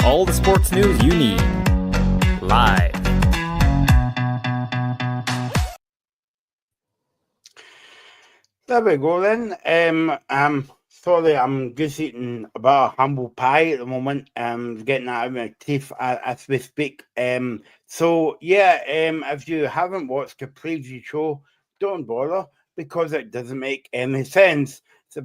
All the sports news you need. Live. There we go then. Sorry, I'm just eating a bit of humble pie at the moment. Getting that out of my teeth as we speak. If you haven't watched the preview show, don't bother because it doesn't make any sense. It's a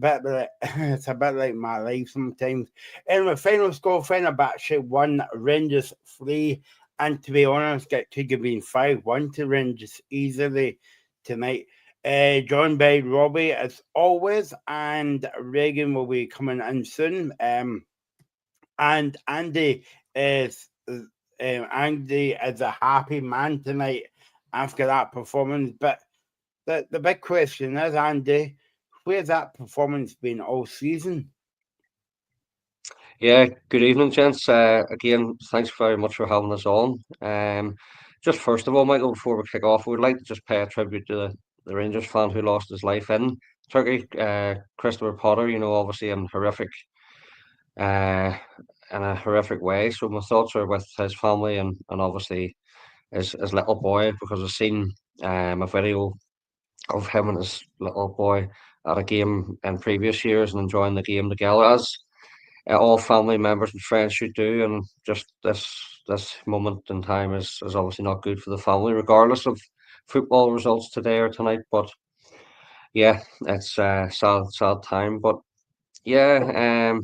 bit like my life sometimes. Anyway, final score: Fenerbahçe 1, Rangers 3, and to be honest, it could have been 5-1 to Rangers easily tonight. Joined by Robbie as always, and Reagan will be coming in soon. And Andy is a happy man tonight after that performance. But the big question is, Andy, where's that performance been all season? Yeah, good evening, gents. Again, thanks very much for having us on. Just first of all, Michael, before we kick off, we'd like to just pay a tribute to the Rangers fan who lost his life in Turkey, Christopher Potter. Obviously in a horrific way. So my thoughts are with his family and obviously his little boy, because I've seen a video of him and his little boy at a game in previous years and enjoying the game together, as all family members and friends should do. And just this moment in time is obviously not good for the family, regardless of football results today or tonight. But yeah, it's a sad time. But yeah,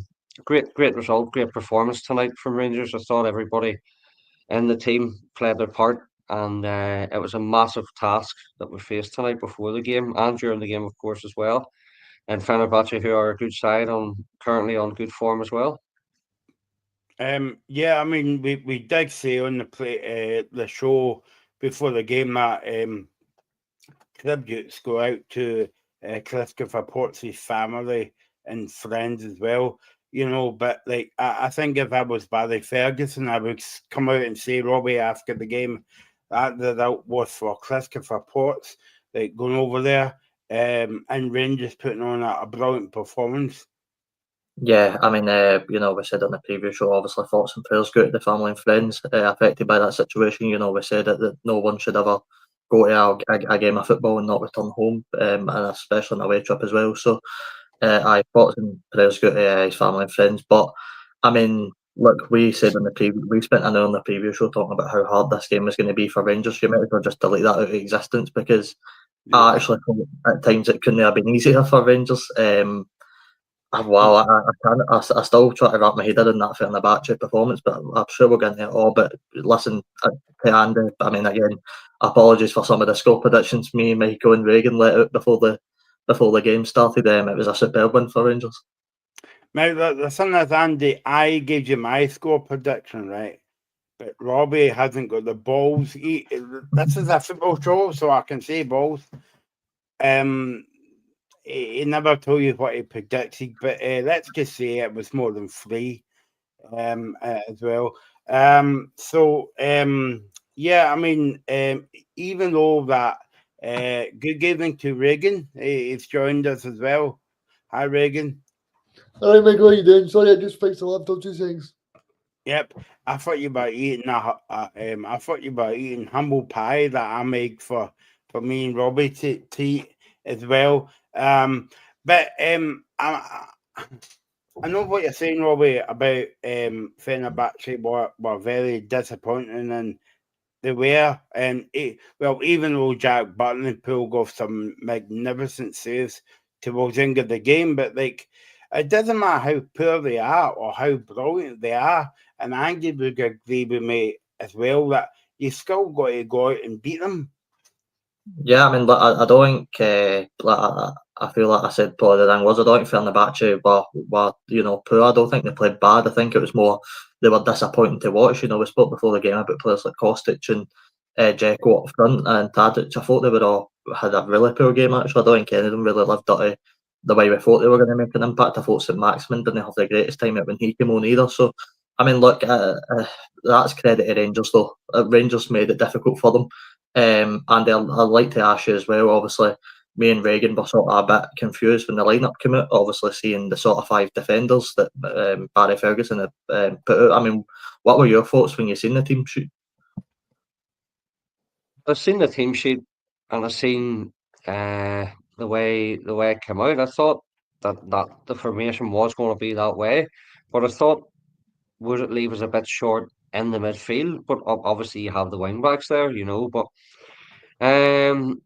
great result, great performance tonight from Rangers. I thought everybody in the team played their part, and it was a massive task that we faced tonight before the game and during the game, of course, as well. And Fenerbahçe, who are a good side, currently on good form as well. I mean, we did say on the show before the game that tributes go out to Christopher Potts' family and friends as well. But like I think if I was Barry Ferguson, I would come out and say, Robbie, after the game, that was for Christopher Potts, like going over there, and Rangers putting on a brilliant performance. Yeah, I mean, we said on the previous show, obviously thoughts and prayers go to the family and friends affected by that situation. We said that no one should ever go to a game of football and not return home, and especially on a away trip as well. So, thoughts and prayers go to his family and friends. But I mean, look, we said we spent an hour on the preview show talking about how hard this game was going to be for Rangers. You might as well just delete that out of existence, because I actually thought at times it couldn't have been easier for Rangers. Wow, I still try to wrap my head around that Fenerbahçe performance, but I'm sure we'll get into it all. But listen to Andy. I mean, again, apologies for some of the score predictions me, Michael, and Reagan let out before the game started. It was a superb win for Rangers. Now, the thing is, Andy, I gave you my score prediction, right? But Robbie hasn't got the balls. This is a football show, so I can say balls. He never told you what he predicted, but let's just say it was more than 3 as well. I mean, even though that, good evening to Reagan. He's joined us as well. Hi, Reagan. Hi, Michael. How you doing? Sorry, I just fixed the laptop 2 seconds. Yep, I thought you were eating humble pie that I make for me and Robbie to eat as well. I know what you're saying, Robbie, about Fenerbahçe were very disappointing, and they were. Even though Jack Button pulled off some magnificent saves towards the end of the game, but like it doesn't matter how poor they are or how brilliant they are, and Andy would agree with me as well that you still got to go out and beat them. Yeah, I mean, I don't think, I feel like I said probably the thing was, I don't think Fenerbahçe were poor. I don't think they played bad. I think it was more they were disappointing to watch. We spoke before the game about players like Kostic and Dzeko up front and Tadic. I thought they would all had a really poor game, actually. I don't think any of them really lived up to the way we thought they were going to make an impact. I thought St Maximin didn't have the greatest time when he came on either. So, I mean, look, that's credit to Rangers, though. Rangers made it difficult for them. And I'd like to ask you as well, obviously, me and Reagan were sort of a bit confused when the lineup came out. Obviously, seeing the sort of 5 defenders that Barry Ferguson had put out. I mean, what were your thoughts when you seen the team sheet? I've seen the team sheet and I've seen the way it came out. I thought that the formation was going to be that way, but I thought would it leave us a bit short in the midfield? But obviously you have the wing backs there, But um,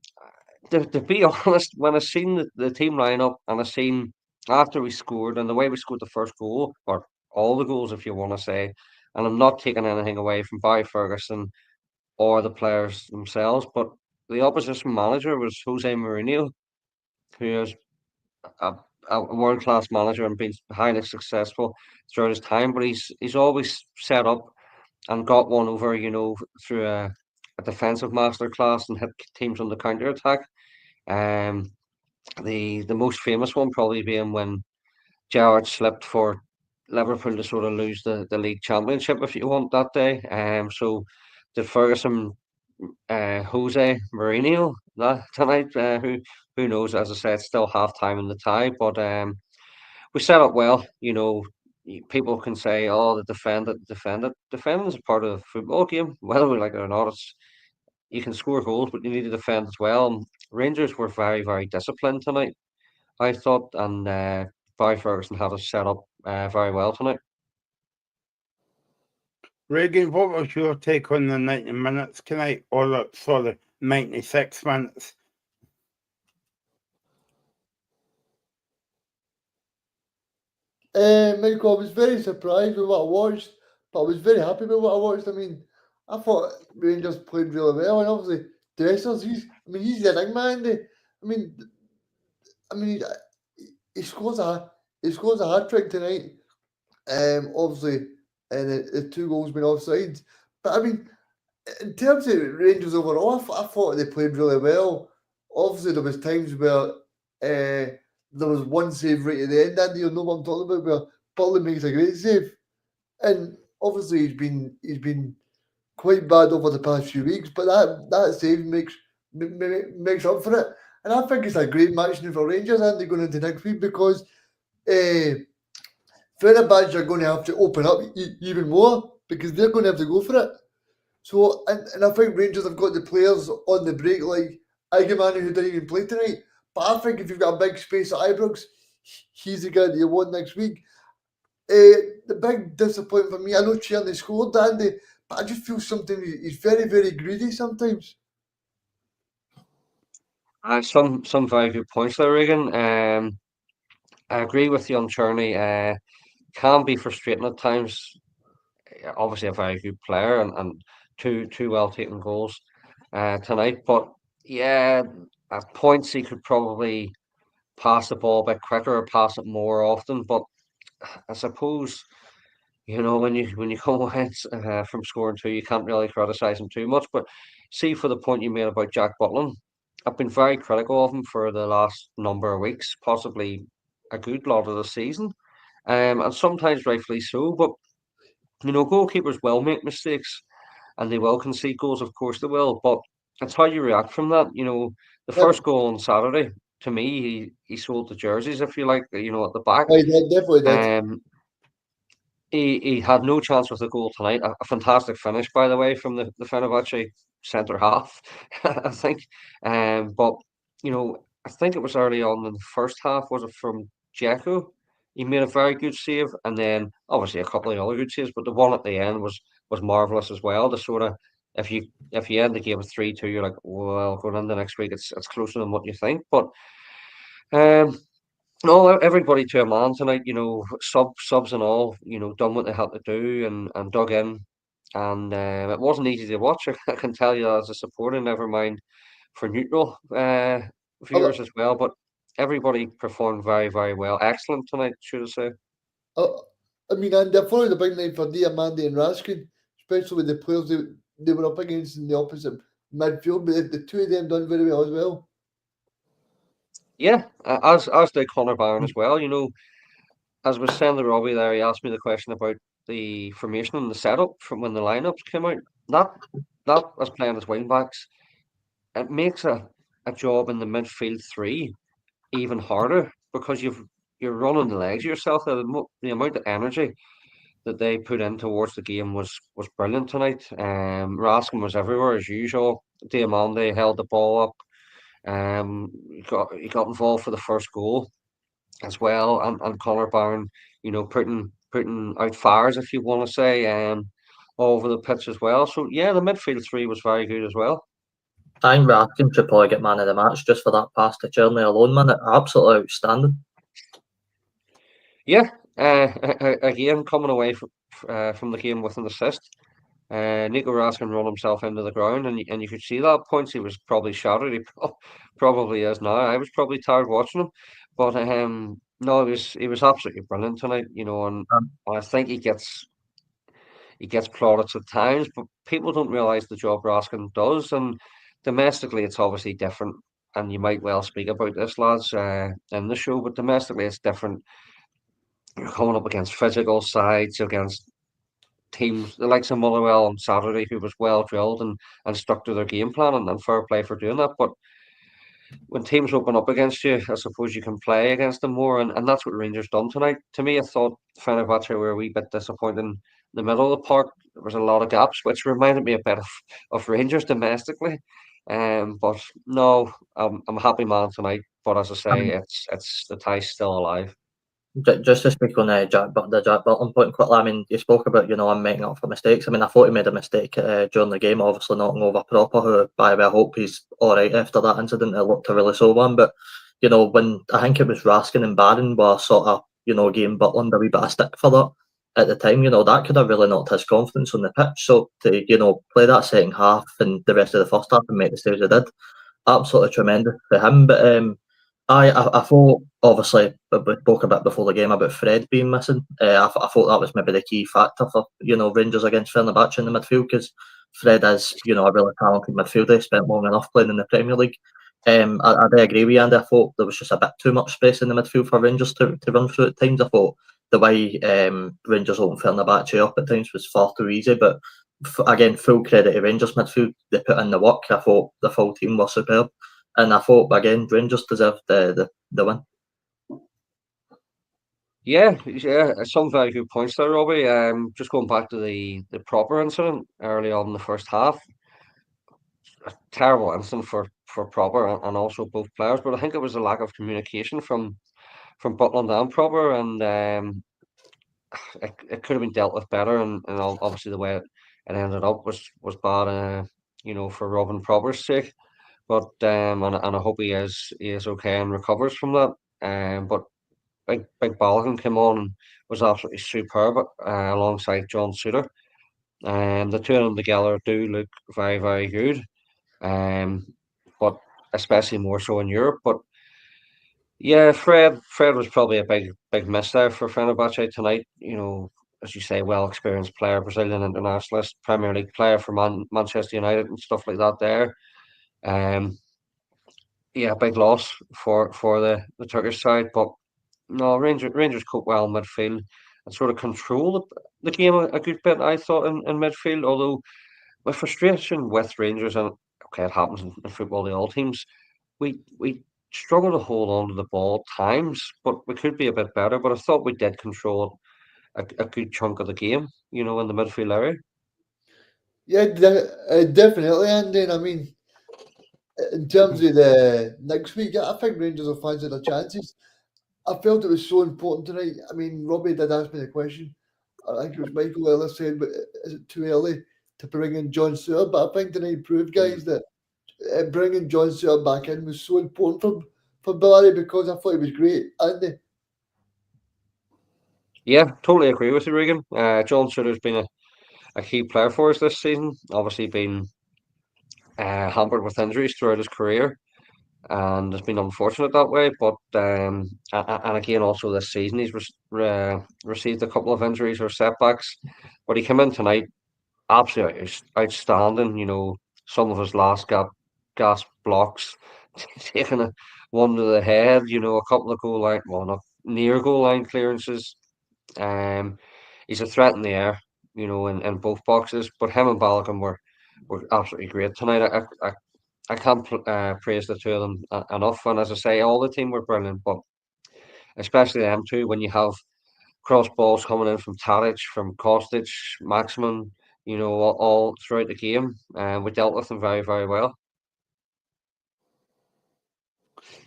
to be honest, when I seen the team lineup and I seen after we scored and the way we scored the first goal or all the goals, if you want to say, and I'm not taking anything away from Barry Ferguson or the players themselves, but the opposition manager was Jose Mourinho, who is a, a world class manager and been highly successful throughout his time. But he's always set up and got one over, through a defensive masterclass and hit teams on the counter attack. The most famous one probably being when Gerrard slipped for Liverpool to sort of lose the league championship, if you want, that day. So did Ferguson, Jose Mourinho that tonight? Who knows? As I said, it's still half time in the tie, but we set up well. People can say, "Oh, the defend it." Defending is a part of the football game, whether we like it or not. You can score goals, but you need to defend as well. And Rangers were very, very disciplined tonight, I thought, and Barry Ferguson had us set up very well tonight. Reagan, what was your take on the 90 minutes tonight? Or sorry, 96 minutes? Michael, I was very surprised with what I watched, but I was very happy with what I watched. I mean, I thought Rangers played really well, and obviously Dressler's he's the big man. He scores a hat trick tonight. Obviously, and the 2 goals been offside. But I mean, in terms of Rangers overall, I thought they played really well. Obviously, there was times where there was one save right at the end, and you'll know what I'm talking about, where Butler makes a great save. And obviously he's been quite bad over the past few weeks, but that save makes up for it. And I think it's a great match now for Rangers, and they're going into next week because Fenerbahçe are going to have to open up even more because they're going to have to go for it. So, and I think Rangers have got the players on the break, like Igamani, who didn't even play tonight. But I think if you've got a big space at Ibrox, he's the guy that you want next week. The big disappointment for me, I know Tierney scored, Andy, but I just feel he's very, very greedy sometimes. Some very good points there, Regan. I agree with you on Tierney. Can be frustrating at times. Obviously, a very good player and two well taken goals tonight. But yeah, at points he could probably pass the ball a bit quicker or pass it more often. But I suppose when you come away from scoring 2, you can't really criticise him too much. But see, for the point you made about Jack Butland, I've been very critical of him for the last number of weeks, possibly a good lot of the season, and sometimes rightfully so. But goalkeepers will make mistakes, and they will concede goals. Of course, they will. But it's how you react from that. The Yep. first goal on Saturday, to me, he sold the jerseys, if you like. At the back. He definitely did. He had no chance with the goal tonight. A fantastic finish, by the way, from the Fenerbahçe centre half, I think. But I think it was early on in the first half. Was it from Dzeko? He made a very good save, and then obviously a couple of other good saves. But the one at the end was marvelous as well. The sort of if you end the game with 3-2, you're like, well, going into next week, it's closer than what you think. But no, everybody to a man tonight. Subs and all. Done what they had to do and dug in, and it wasn't easy to watch. I can tell you as a supporter. Never mind for neutral viewers as well. But everybody performed very, very well. Excellent tonight, should I say? And they're following the big name for Diamandi and Raskin, especially with the players they were up against in the opposite midfield. But the 2 of them done very well as well. Yeah, as did Connor Barron as well. As was saying to Robbie there, he asked me the question about the formation and the setup from when the lineups came out. That was playing as wing backs. It makes a a job in the midfield three even harder because you're running the legs of yourself. The amount of energy that they put in towards the game was brilliant tonight. Raskin was everywhere as usual. Diamande held the ball up. He got involved for the first goal as well, and Connor Barron, putting out fires, if you want to say, all over the pitch as well. So yeah, the midfield three was very good as well. I think Raskin should probably get man of the match just for that pass to Cherney alone, man. Absolutely outstanding. Yeah, again coming away from the game with an assist. Nico Raskin run himself into the ground, and you could see that at points he was probably shattered. He probably is now. I was probably tired watching him, but no, he was absolutely brilliant tonight. And I think he gets plaudits at times, but people don't realise the job Raskin does, and domestically it's obviously different. And you might well speak about this, lads, in the show, but domestically it's different. You're coming up against physical sides, against teams the likes of Motherwell on Saturday, who was well drilled and stuck to their game plan, and fair play for doing that. But when teams open up against you, I suppose you can play against them more, and that's what Rangers done tonight. To me, I thought Fenerbahçe were a wee bit disappointing in the middle of the park. There was a lot of gaps, which reminded me a bit of Rangers domestically. But no, I'm a happy man tonight. But as I say, it's the tie's still alive. Just to speak on the Jack Butland point quickly, I mean, you spoke about, I'm making up for mistakes. I mean, I thought he made a mistake during the game, obviously knocking over Proper, who, by the way, I hope he's all right after that incident. It looked a really sore one. But, when I think it was Raskin and Barron were sort of, giving Butland a wee bit of stick for that at the time, that could have really knocked his confidence on the pitch. So to, play that second half and the rest of the first half and make the saves he did, absolutely tremendous for him. But I thought, obviously, we spoke a bit before the game about Fred being missing. I thought that was maybe the key factor for, Rangers against Fenerbahçe in the midfield, because Fred is, a really talented midfielder. He spent long enough playing in the Premier League. I do agree with you, Andy. I thought there was just a bit too much space in the midfield for Rangers to run through at times. I thought the way Rangers opened Fenerbahçe up at times was far too easy. But again, full credit to Rangers midfield. They put in the work. I thought the full team was superb. And I thought, again, Rangers deserved the win. Yeah, some very good points there, Robbie. Just going back to the proper incident early on in the first half, a terrible incident for proper and also both players. But I think it was a lack of communication from Butland and proper, and it could have been dealt with better. And obviously the way it ended up was bad, for Robin Proper's sake. But and I hope he is okay and recovers from that. But Big Balogun came on and was absolutely superb alongside John Suter. The two of them together do look very, very good. But especially more so in Europe. But yeah, Fred was probably a big miss there for Fenerbahce tonight. As you say, well experienced player, Brazilian internationalist, Premier League player for Manchester United and stuff like that. There, yeah, big loss for the Turkish side. But no, Rangers cope well in midfield and sort of control the game a good bit, I thought, in midfield. Although my frustration with Rangers, and okay, it happens in football to all teams, we struggle to hold on to the ball at times, but we could be a bit better. But I thought we did control a good chunk of the game, in the midfield area. Yeah, definitely. And then, I mean, in terms of the next week, I think Rangers will fancy their chances. I felt it was so important tonight. I mean, Robbie did ask me the question. I think it was Michael Ellis said, but is it too early to bring in John Sear? But I think tonight proved, guys, that bringing John Sear back in was so important for Barry, because I thought he was great. And Yeah, totally agree with you, Regan. John Suter's been a key player for us this season. Obviously, been hampered with injuries throughout his career, and it's been unfortunate that way. But and again, also this season, he's received a couple of injuries or setbacks. But he came in tonight, absolutely outstanding. Some of his last gasp blocks, taking one to the head. A couple of goal line, well, not near goal line clearances. He's a threat in the air, in both boxes. But him and Balogun were absolutely great tonight. I can't praise the two of them enough. And as I say, all the team were brilliant, but especially them two, when you have cross balls coming in from Tadic, from Kostic, Maximin, all throughout the game, and we dealt with them very, very well.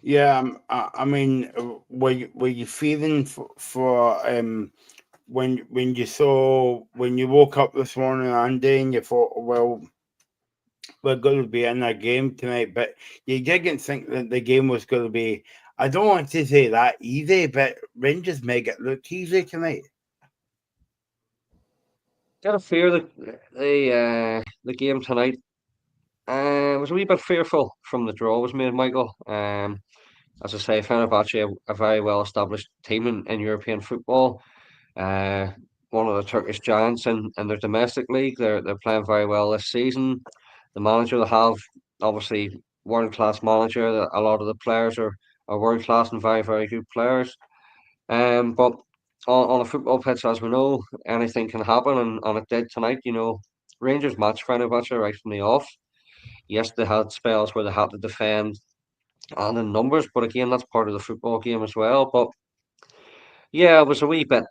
Yeah, I mean, were you feeling for when you woke up this morning, Andy, and you thought, well, we're going to be in a game tonight, but you didn't think that the game was going to be, I don't want to say that easy, but Rangers make it look easy tonight. Got a fear the game tonight. Was a wee bit fearful from the draw was made, Michael. As I say, Fenerbahçe, a very well established team in European football. One of the Turkish giants in their domestic league. They're playing very well this season. The manager they have, obviously, world class manager. A lot of the players are world class and very, very good players. But on a football pitch, as we know, anything can happen, and it did tonight. Rangers matched Fenerbahçe right from the off. Yes, they had spells where they had to defend and in numbers, but again, that's part of the football game as well. But yeah, it was a wee bit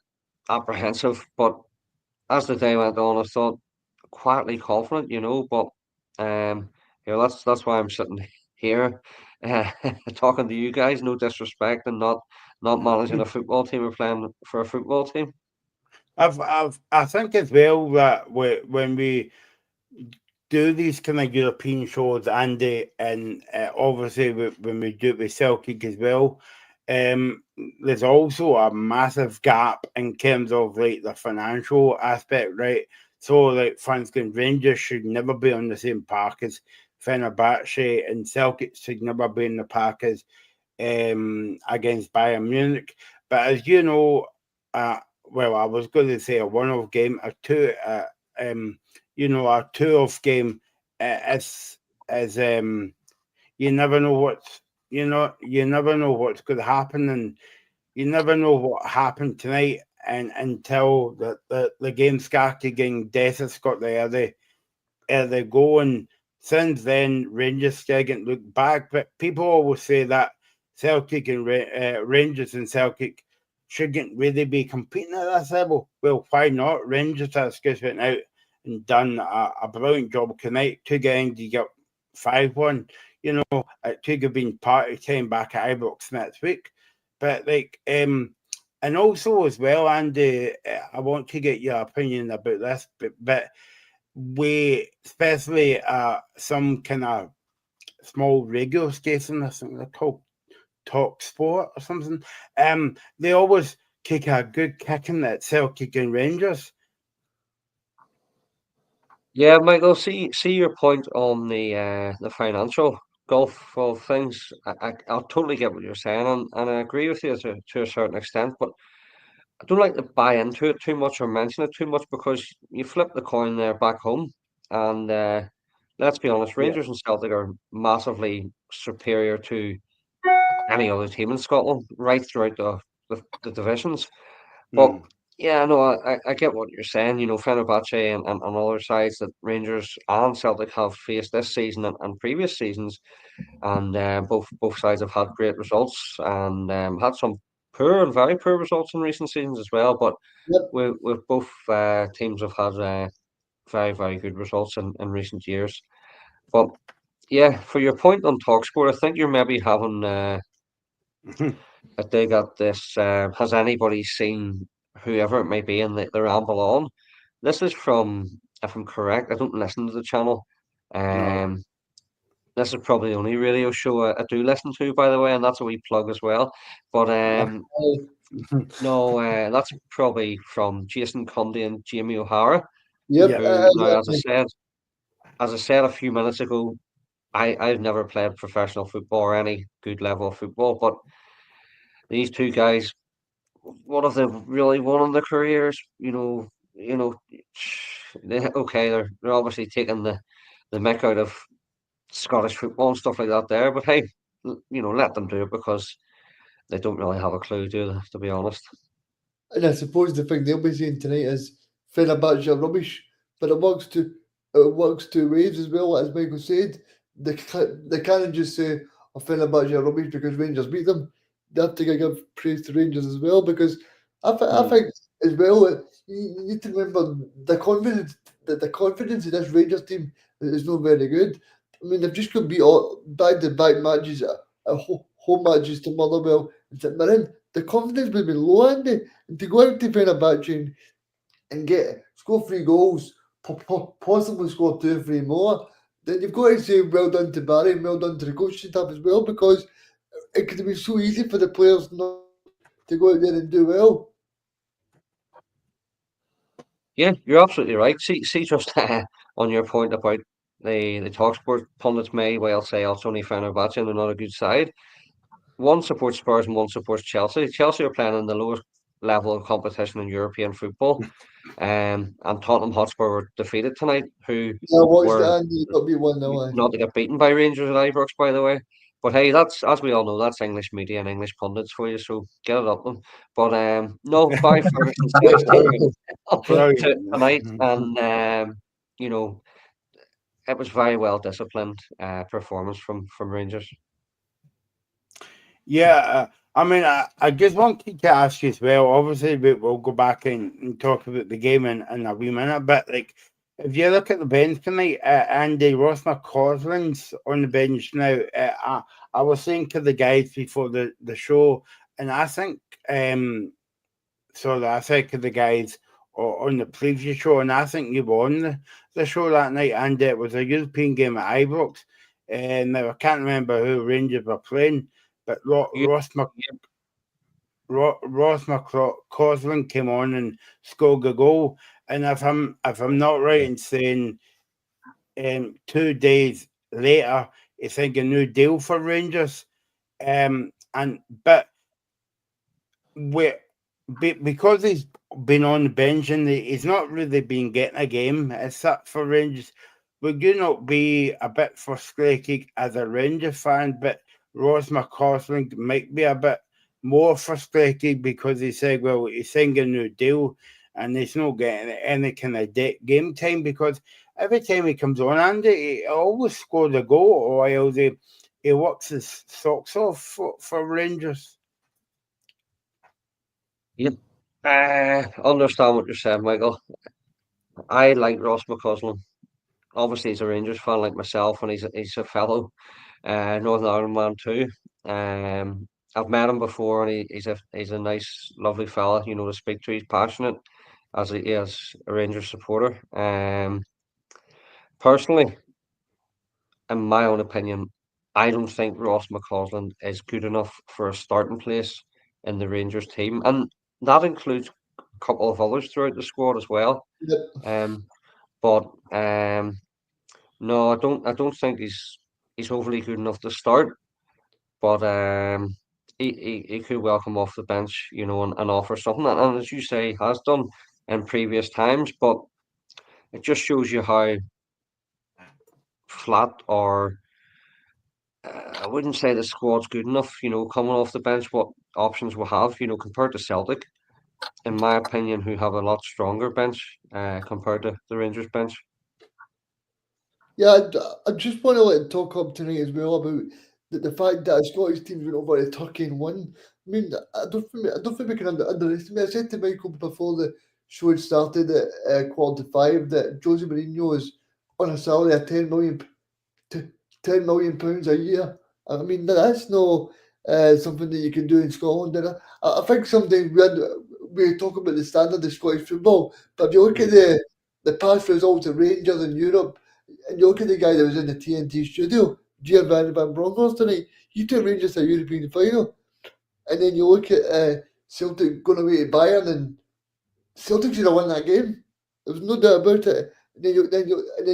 apprehensive, but as the day went on, I thought quietly confident, but that's why I'm sitting here talking to you guys. No disrespect, and not managing a football team or playing for a football team. I think as well that when we do these kind of European shows, Andy, and obviously when we do it with Celtic as well, there's also a massive gap in terms of like the financial aspect, right? So, like, for instance, Rangers should never be on the same park as Fenerbahce, and Celtic should never be in the park as against Bayern Munich. But as you know, well, I was going to say a one-off game, a two-off game is you never know you never know what's going to happen, and you never know what happened tonight, and until the game started getting Dessers got the goal, and since then Rangers still didn't look back. But people always say that Celtic and Rangers and Celtic shouldn't really be competing at this level. Well, why not? Rangers has just went out and done a brilliant job tonight. Two games, you got 5-1. It could have been party time back at Ibrox next week. But and also as well, Andy, I want to get your opinion about this, but we, especially some kind of small radio station, I think they're called Talk Sport or something, they always kick a good kicking at Celtic and Rangers. Yeah, Michael, see your point on the financial gulf of things. I'll totally get what you're saying, and I agree with you to a certain extent, but I don't like to buy into it too much or mention it too much, because you flip the coin there back home, and let's be honest, Yeah. Rangers and Celtic are massively superior to any other team in Scotland right throughout the divisions. But yeah, no, I get what you're saying. Fenerbahce and other sides that Rangers and Celtic have faced this season and previous seasons, and both sides have had great results, and had some poor and very poor results in recent seasons as well. But Yep. with both teams have had very, very good results in recent years. But yeah, for your point on Talksport, I think you're maybe having a dig at this. Has anybody seen whoever it may be in the ramble on? This is from, if I'm correct, I don't listen to the channel. No. This is probably the only radio show I do listen to, by the way, and that's a wee plug as well. But no, that's probably from Jason Cundy and Jamie O'Hara. Yep. Yeah. Who now, as I said a few minutes ago, I've never played professional football or any good level of football, but these two guys, what have they really won in their careers? Okay, they're obviously taking the mick out of Scottish football and stuff like that there, but hey, let them do it, because they don't really have a clue, do they, to be honest. And I suppose the thing they'll be saying tonight is Fenerbahce are rubbish, but it works two ways as well, as Michael said. they can't just say, "Oh, Fenerbahçe are rubbish because Rangers beat them." They have to give praise to Rangers as well, because I think as well you need to remember the confidence in this Rangers team is not very good. I mean, they've just got beat all back-to-back matches at home matches to Motherwell and St Mirren. The confidence would be low, Andy, and to go out to Fenerbahçe and score 3 goals, possibly score 2 or 3 more, then you've got to say well done to Barry and well done to the coaching staff as well, because it could be so easy for the players not to go out there and do well. Yeah, you're absolutely right. See, just on your point about the TalkSport pundits may well say, "Oh, it's only Fenerbahçe and they're not a good side." One supports Spurs and one supports Chelsea. Chelsea are playing in the lowest level of competition in European football. And Tottenham Hotspur were defeated tonight, who Yeah, I watched were that, and you got me 1-0. not to get beaten by Rangers at Ibrox, by the way. But hey, that's, as we all know, that's English media and English pundits for you, so get it up them. But no, Barry Ferguson tonight, and you know, it was very well disciplined performance from Rangers. Yeah, I mean, I just wanted to ask you as well. Obviously, we'll go back and talk about the game in a wee minute. But like, if you look at the bench tonight, Andy Ross McCausland's on the bench now. I was saying to the guys before the show, and I think I said to the guys on the previous show, and I think you were on the show that night, and it was a European game at Ibrox. And now I can't remember who Rangers were playing, but Ross McCausland came on and scored a goal. And if I'm not right in saying, 2 days later, it's like a new deal for Rangers. But because he's been on the bench and he's not really been getting a game as such for Rangers, would you not be a bit frustrated as a Rangers fan? But Ross McCausland might be a bit more frustrated because he said, well, he's signing a new deal and he's not getting any kind of game time, because every time he comes on, Andy, he always scores a goal, or else he works his socks off for Rangers. Yeah, understand what you're saying, Michael. I like Ross McCausland. Obviously, he's a Rangers fan like myself, and he's a fellow Northern Ireland man too. I've met him before, and he's a nice, lovely fella. You know, to speak to. He's passionate, as he is a Rangers supporter. Personally, in my own opinion, I don't think Ross McCausland is good enough for a starting place in the Rangers team, and that includes a couple of others throughout the squad as well. Yep. But no, I don't think he's overly good enough to start. But he could well come off the bench, you know, and offer something. And as you say, he has done in previous times. But it just shows you how flat, or I wouldn't say the squad's good enough, you know, coming off the bench, what options we have, you know, compared to Celtic, in my opinion, who have a lot stronger bench compared to the Rangers bench. Yeah, I just want to talk up tonight as well about the fact that a Scottish team went over to Turkey and won. I mean, I don't think we can underestimate. I said to Michael before the show had started at quarter to 5 that Jose Mourinho is on a salary of £10 million a year. I mean, that's no something that you can do in Scotland. And I think sometimes we talk about the standard of Scottish football, but if you look at the past results of Rangers in Europe, and you look at the guy that was in the TNT studio, Giovanni Van Bronckhorst tonight, he took Rangers to a European final. And then you look at Celtic going away to Bayern, and Celtic should have won that game. There was no doubt about it. And then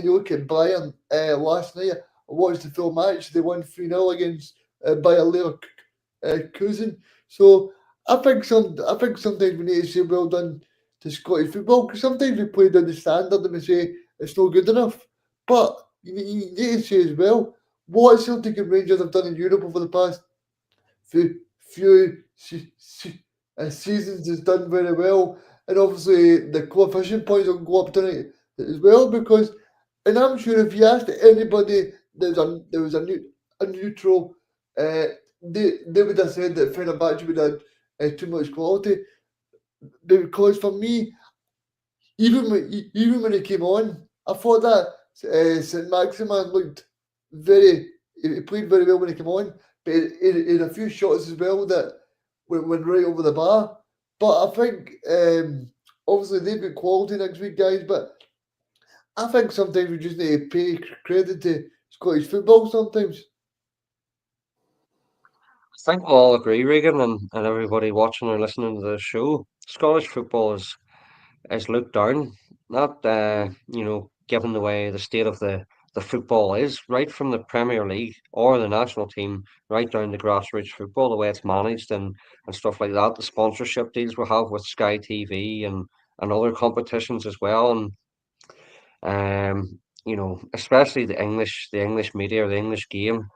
you look at Bayern last night. I watched the full match. They won 3-0 against Bayer Leverkusen. So I think sometimes we need to say well done to Scottish football, because sometimes we play down the standard and we say it's not good enough. But you need to say as well, what Celtic and Rangers have done in Europe over the past few seasons has done very well. And obviously the coefficient points will go up tonight as well, because, and I'm sure if you asked anybody there was a neutral. They would have said that Fenerbahçe would have too much quality, because for me, even when he came on, I thought that St Maximin looked he played very well when he came on, but he had a few shots as well that went right over the bar. But I think obviously they've got quality next week, guys. But I think sometimes we just need to pay credit to Scottish football sometimes. I think we'll all agree, Regan, and everybody watching or listening to the show. Scottish football is looked down, not given the way the state of the football is, right from the Premier League or the national team, right down to grassroots football, the way it's managed and stuff like that. The sponsorship deals we have with Sky TV and other competitions as well, and especially the English media, the English game,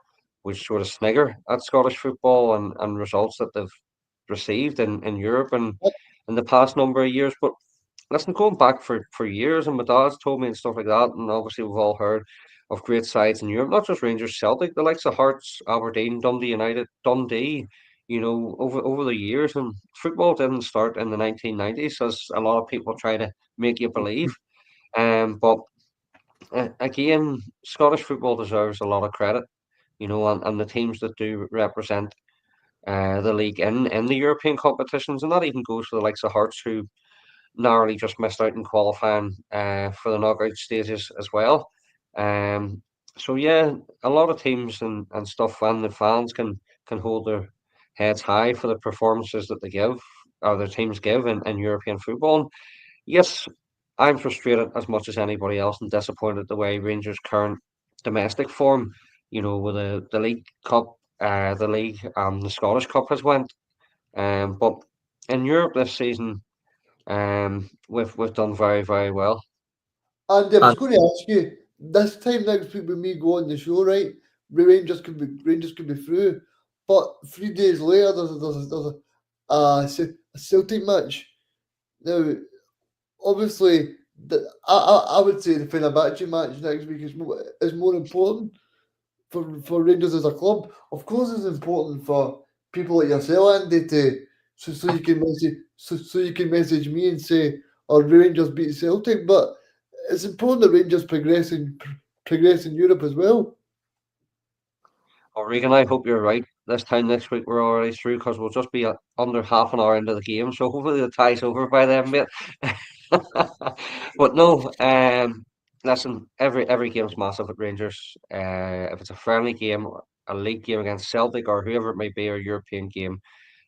which sort of snigger at Scottish football and results that they've received in Europe and in the past number of years. But listen, going back for years, and my dad's told me and stuff like that, and obviously we've all heard of great sides in Europe, not just Rangers, Celtic, the likes of Hearts, Aberdeen, Dundee United, Dundee. Over the years, and football didn't start in the 1990s, as a lot of people try to make you believe. But again, Scottish football deserves a lot of credit, and the teams that do represent the league in the European competitions, and that even goes for the likes of Hearts, who narrowly just missed out in qualifying for the knockout stages as well. So yeah, a lot of teams and stuff, and the fans can hold their heads high for the performances that they give, or their teams give in European football. And yes, I'm frustrated as much as anybody else and disappointed the way Rangers' current domestic form, with the League Cup, the League and the Scottish Cup has went. But in Europe this season, we've done very, very well. And I was going to ask you, this time next week when we go on the show, right? Rangers could be through, but 3 days later there's a Celtic match. Now, obviously, I would say the Fenerbahçe match next week is more important for Rangers as a club. Of course, it's important for people like yourself, Andy, so you can message me and say, "Our Rangers beat Celtic," but it's important that Rangers progress in Europe as well. Oh, Regan, I hope you're right. This time next week we're already through, because we'll just be under half an hour into the game. So hopefully the tie's over by then, mate. But no, listen, every game's massive at Rangers. If it's a friendly game, a league game against Celtic or whoever it may be, or European game,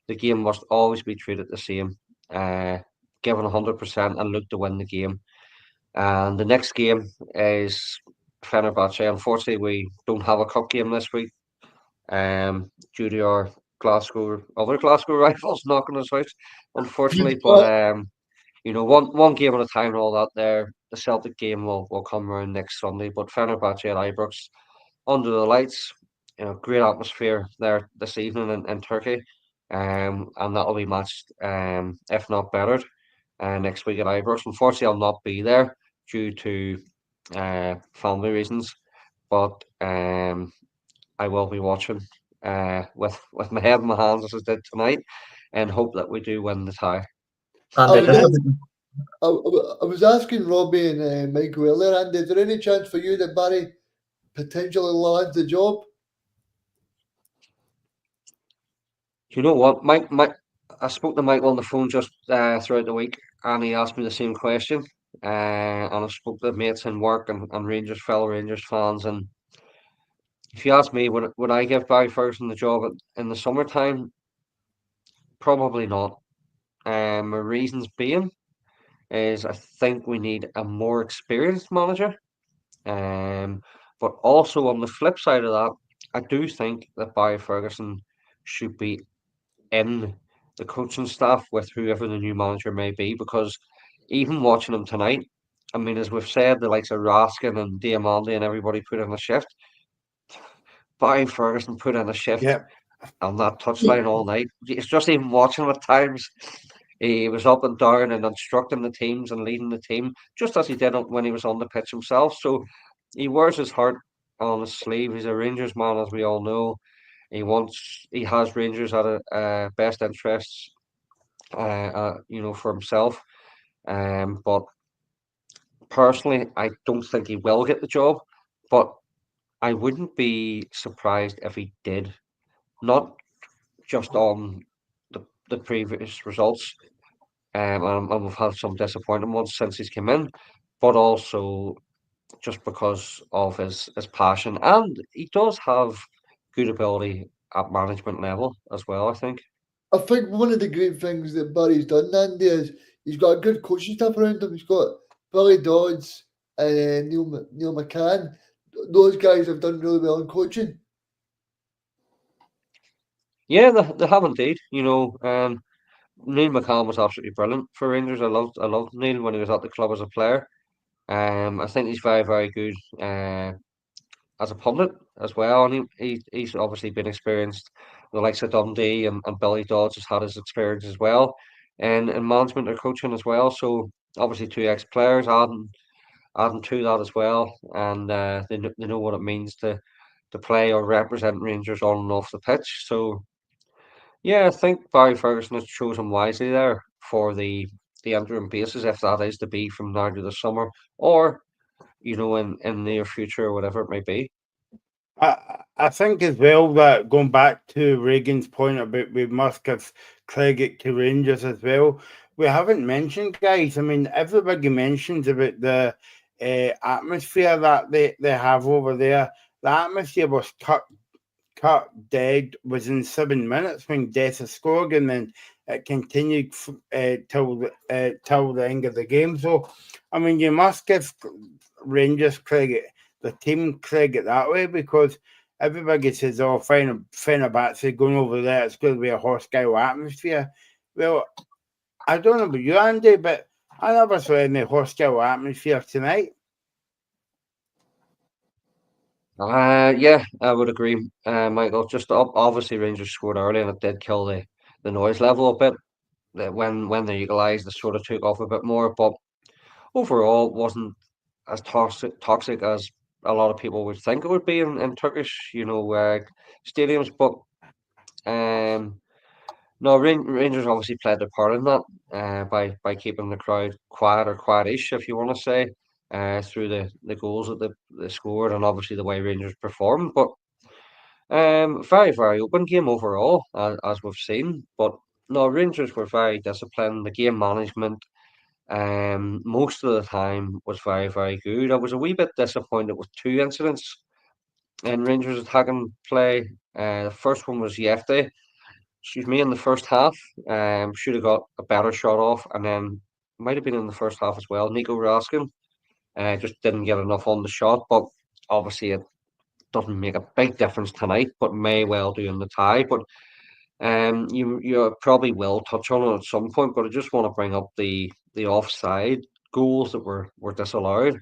the game must always be treated the same. Given 100% and look to win the game. And the next game is Fenerbahçe. Unfortunately, we don't have a cup game this week, due to our other Glasgow rivals knocking us out, unfortunately. But one game at a time and all that. There, the Celtic game will come around next Sunday. But Fenerbahçe at Ibrox, under the lights, great atmosphere there this evening in Turkey, and that'll be matched, if not bettered, next week at Ibrox. Unfortunately, I'll not be there due to family reasons, but I will be watching with my head in my hands as I did tonight, and hope that we do win the tie. Andy, I was asking Robbie and Michael earlier, Andy, is there any chance for you that Barry potentially lands the job? You know what, Mike? I spoke to Michael on the phone just throughout the week, and he asked me the same question. And I spoke to mates in work and fellow Rangers fans, and if you ask me, would I give Barry Ferguson the job in the summertime? Probably not. My reasons being is I think we need a more experienced manager. But also on the flip side of that, I do think that Barry Ferguson should be in the coaching staff with whoever the new manager may be, because even watching him tonight, I mean, as we've said, the likes of Raskin and Diamandi and everybody put in a shift. Barry Ferguson put in a shift on that touchline all night. It's just even watching him at times. He was up and down and instructing the teams and leading the team, just as he did when he was on the pitch himself. So he wears his heart on his sleeve. He's a Rangers man, as we all know. He has Rangers at a best interests, for himself. But personally, I don't think he will get the job. But I wouldn't be surprised if he did. Not just on the previous results, and we've had some disappointing ones since he's come in, but also just because of his passion, and he does have good ability at management level as well, I think. I think one of the great things that Barry's done, Andy, is he's got a good coaching staff around him. He's got Billy Dodds and Neil McCann. Those guys have done really well in coaching. Yeah, they have indeed. Neil McCann was absolutely brilliant for Rangers. I loved Neil when he was at the club as a player. I think he's very, very good as a pundit as well, and he's obviously been experienced. The likes of Dundee and Billy Dodds has had his experience as well, and in management or coaching as well. So obviously two ex-players adding to that as well, and they know what it means to play or represent Rangers on and off the pitch. So yeah, I think Barry Ferguson has chosen wisely there for the interim basis, if that is to be from now to the summer, or in the near future, or whatever it may be. I think as well that going back to Reagan's point about we must give credit to Rangers as well. We haven't mentioned, guys. I mean, everybody mentions about the atmosphere that they have over there. The atmosphere was cut dead within 7 minutes when Dessa scored, and then it continued till the end of the game. So, I mean, you must give Rangers credit, the team credit that way, because everybody says, "Oh, Fenerbahçe going over there, it's going to be a hostile atmosphere." Well, I don't know about you, Andy, but I never saw any hostile atmosphere tonight. Yeah, I would agree, Michael. Just obviously Rangers scored early, and it did kill the noise level a bit. That when they equalised, they sort of took off a bit more, but overall, it wasn't as toxic as a lot of people would think it would be in Turkish, stadiums. But no, Rangers obviously played their part in that by keeping the crowd quiet or quietish, if you want to say, through the goals that they scored, and obviously the way Rangers performed. But very, very open game overall, as we've seen. But no, Rangers were very disciplined. The game management, most of the time, was very, very good. I was a wee bit disappointed with two incidents in Rangers attacking play. The first one was Yefte, in the first half. Should have got a better shot off, and then might have been in the first half as well. Nico Raskin just didn't get enough on the shot, but obviously it doesn't make a big difference tonight, but may well do in the tie. But you probably will touch on it at some point, but I just want to bring up the offside goals that were disallowed.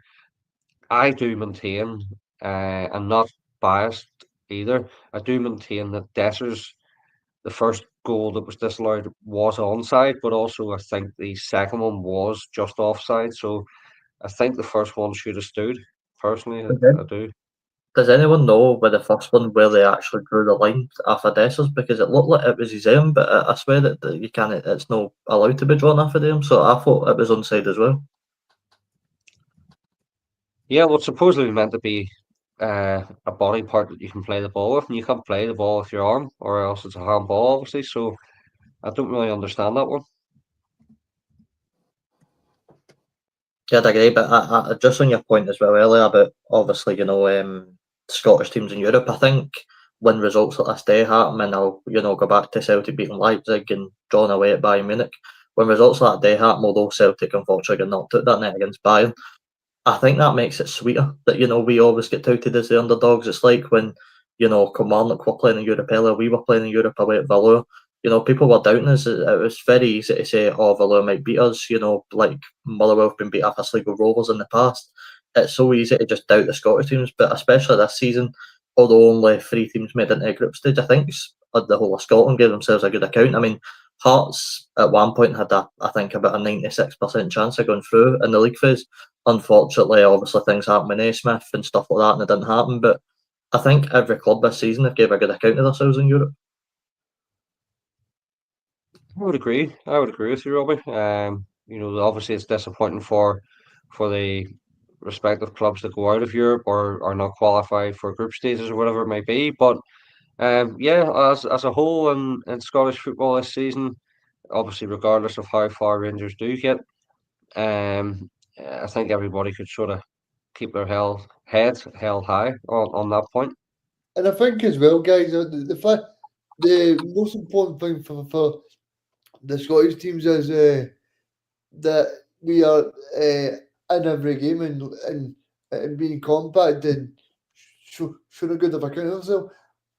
I do maintain, I'm not biased either. I do maintain that Desser's the first goal that was disallowed was onside, but also I think the second one was just offside. So I think the first one should have stood. Personally, I do. Does anyone know with the first one where they actually drew the line after Dessers? Because it looked like it was his own, but I swear that you can't. It's not allowed to be drawn after them. So I thought it was onside as well. Yeah, well, it's supposedly meant to be a body part that you can play the ball with, and you can't play the ball with your arm, or else it's a handball, obviously. So I don't really understand that one. Yeah, I agree. But I just on your point as well earlier about obviously Scottish teams in Europe. I think when results like this day happen, and I'll go back to Celtic beating Leipzig and drawn away at Bayern Munich. When results like that day happen, although Celtic unfortunately got knocked out that night against Bayern, I think that makes it sweeter that we always get touted as the underdogs. It's like when Kilmarnock were playing in Europe earlier, we were playing in Europe away at Valour. People were doubting us. It was very easy to say, "Oh, Valour might beat us." Like Motherwell have been beat up as Sligo Rovers in the past. It's so easy to just doubt the Scottish teams, but especially this season, although only 3 teams made into the group stage, I think the whole of Scotland gave themselves a good account. I mean, Hearts at one point had I think about a 96% chance of going through in the league phase. Unfortunately, obviously things happened with Naismith and stuff like that, and it didn't happen. But I think every club this season have gave a good account of themselves in Europe. I would agree. I would agree with you, Robbie. Obviously it's disappointing for the respective clubs that go out of Europe or are not qualified for group stages or whatever it may be. But yeah, as a whole in Scottish football this season, obviously regardless of how far Rangers do get, I think everybody could sort of keep their heads held high on that point. And I think as well, guys, the most important thing for the Scottish teams is that we are in every game and being compact and showing a good of account of themselves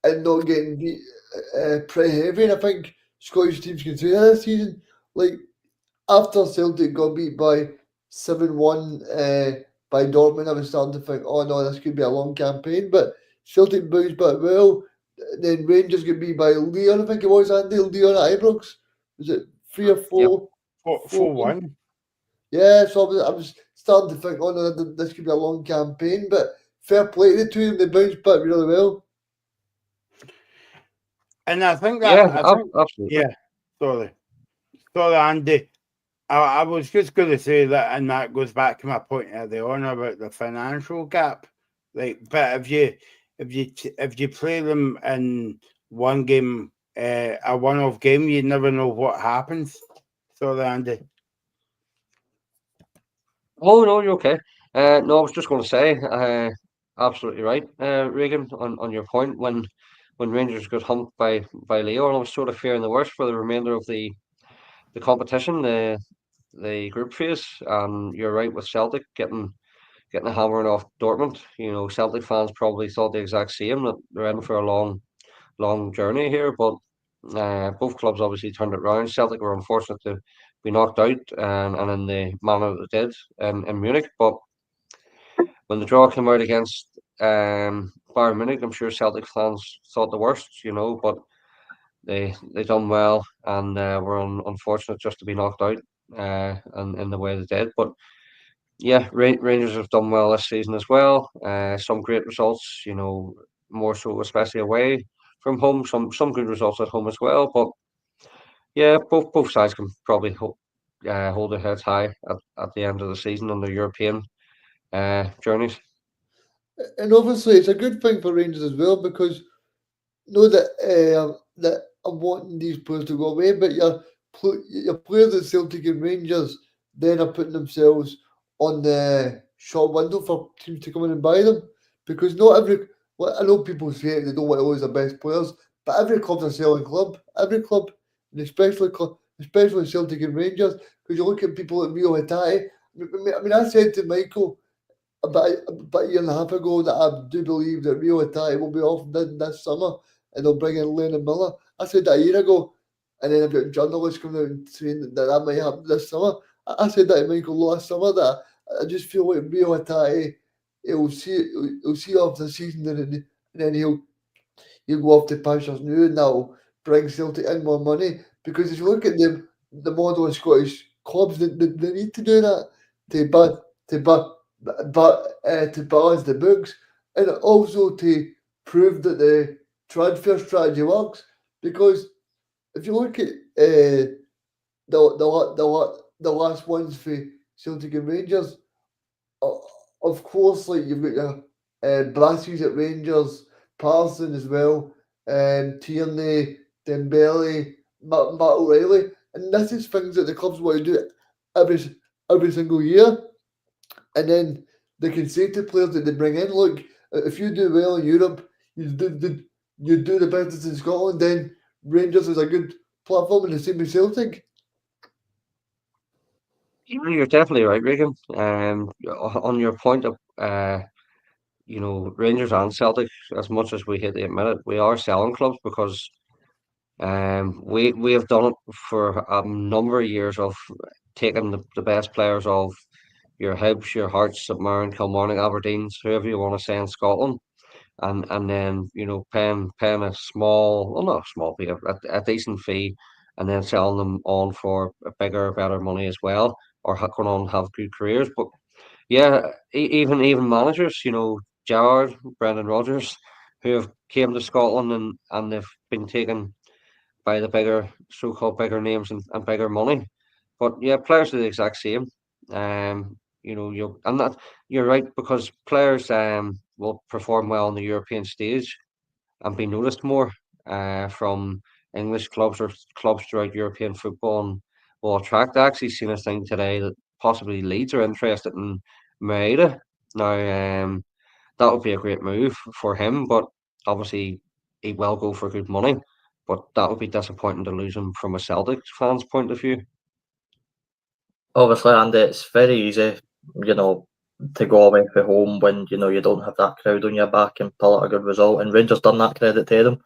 and not getting beat pretty heavy. And I think Scottish teams can do that this season. Like after Celtic got beat by 7-1 by Dortmund, I was starting to think, oh no, this could be a long campaign. But Celtic bounced back well. Then Rangers get beat by Leon, I think it was, Andy. Leon at Ibrox. Was it 3 or 4? 4-1. Yeah, so I was starting to think, oh no, this could be a long campaign. But fair play to the two of them, they bounced back really well. And I think Absolutely. yeah, sorry, Andy. I was just going to say that, and that goes back to my point earlier on about the financial gap. Like, but if you play them in one game, a one-off game, you never know what happens. Sorry, Andy. Oh no, you're okay. No, I was just going to say, absolutely right, Regan, on your point. When Rangers got humped by Leon, I was sort of fearing the worst for the remainder of the competition, the group phase. And you're right with Celtic getting a hammering off Dortmund. Celtic fans probably thought the exact same, that they're in for a long journey here. But both clubs obviously turned it round. Celtic were unfortunate to be knocked out and in the manner that they did in Munich. But when the draw came out against Bayern Munich, I'm sure Celtic fans thought the worst, but they done well and were unfortunate just to be knocked out and in the way they did. But yeah, Rangers have done well this season as well. Some great results, more so especially away from home. Some good results at home as well. But yeah, both sides can probably hold their heads high at the end of the season on their European journeys. And obviously, it's a good thing for Rangers as well because know that I'm wanting these players to go away, but your players at Celtic and Rangers then are putting themselves on the short window for teams to come in and buy them because not every. Well, I know people say they don't want to lose their best players, but every club's a selling club. Every club, and especially Celtic and Rangers, because you look at people like Rio Hatate. I said to Michael about a year and a half ago that I do believe that Rio Hatate will be off this summer and they'll bring in Lennon Miller. I said that a year ago, and then I've got journalists coming out and saying that might happen this summer. I said that to Michael last summer that I just feel like Rio Hatate, he'll see off the season and then he'll go off to Pashas New and that'll bring Celtic in more money. Because if you look at the model of Scottish clubs, they need to do that to to balance the books and also to prove that the transfer strategy works. Because if you look at the last ones for Celtic and Rangers, of course, like you've got your Brassies at Rangers, Parson as well, Tierney, Dembele, Matt O'Reilly, and this is things that the clubs want to do every single year. And then they can say to players that they bring in, look, if you do well in Europe, you do the business in Scotland, then Rangers is a good platform in the same as Celtic. You're definitely right, Regan. On your point of Rangers and Celtic, as much as we hate to admit it, we are selling clubs because we have done it for a number of years of taking the best players of your Hibs, your Hearts, St Mirren, Kilmarnock, Aberdeens, whoever you want to say in Scotland, and then paying a small, well not a small fee, a decent fee and then selling them on for a bigger, better money as well, or going on and have good careers. But yeah, even managers, Gerrard, Brendan Rodgers, who have came to Scotland and they've been taken by the bigger, so-called bigger names and bigger money. But yeah, players are the exact same. You're right, because players will perform well on the European stage and be noticed more from English clubs or clubs throughout European football, and will attract. I actually seen a thing today that possibly Leeds are interested in Maeda. Now, that would be a great move for him, but obviously he will go for good money. But that would be disappointing to lose him from a Celtic fan's point of view. Obviously, and it's very easy, to go away from home when you don't have that crowd on your back and pull out a good result. And Rangers done that, credit to them.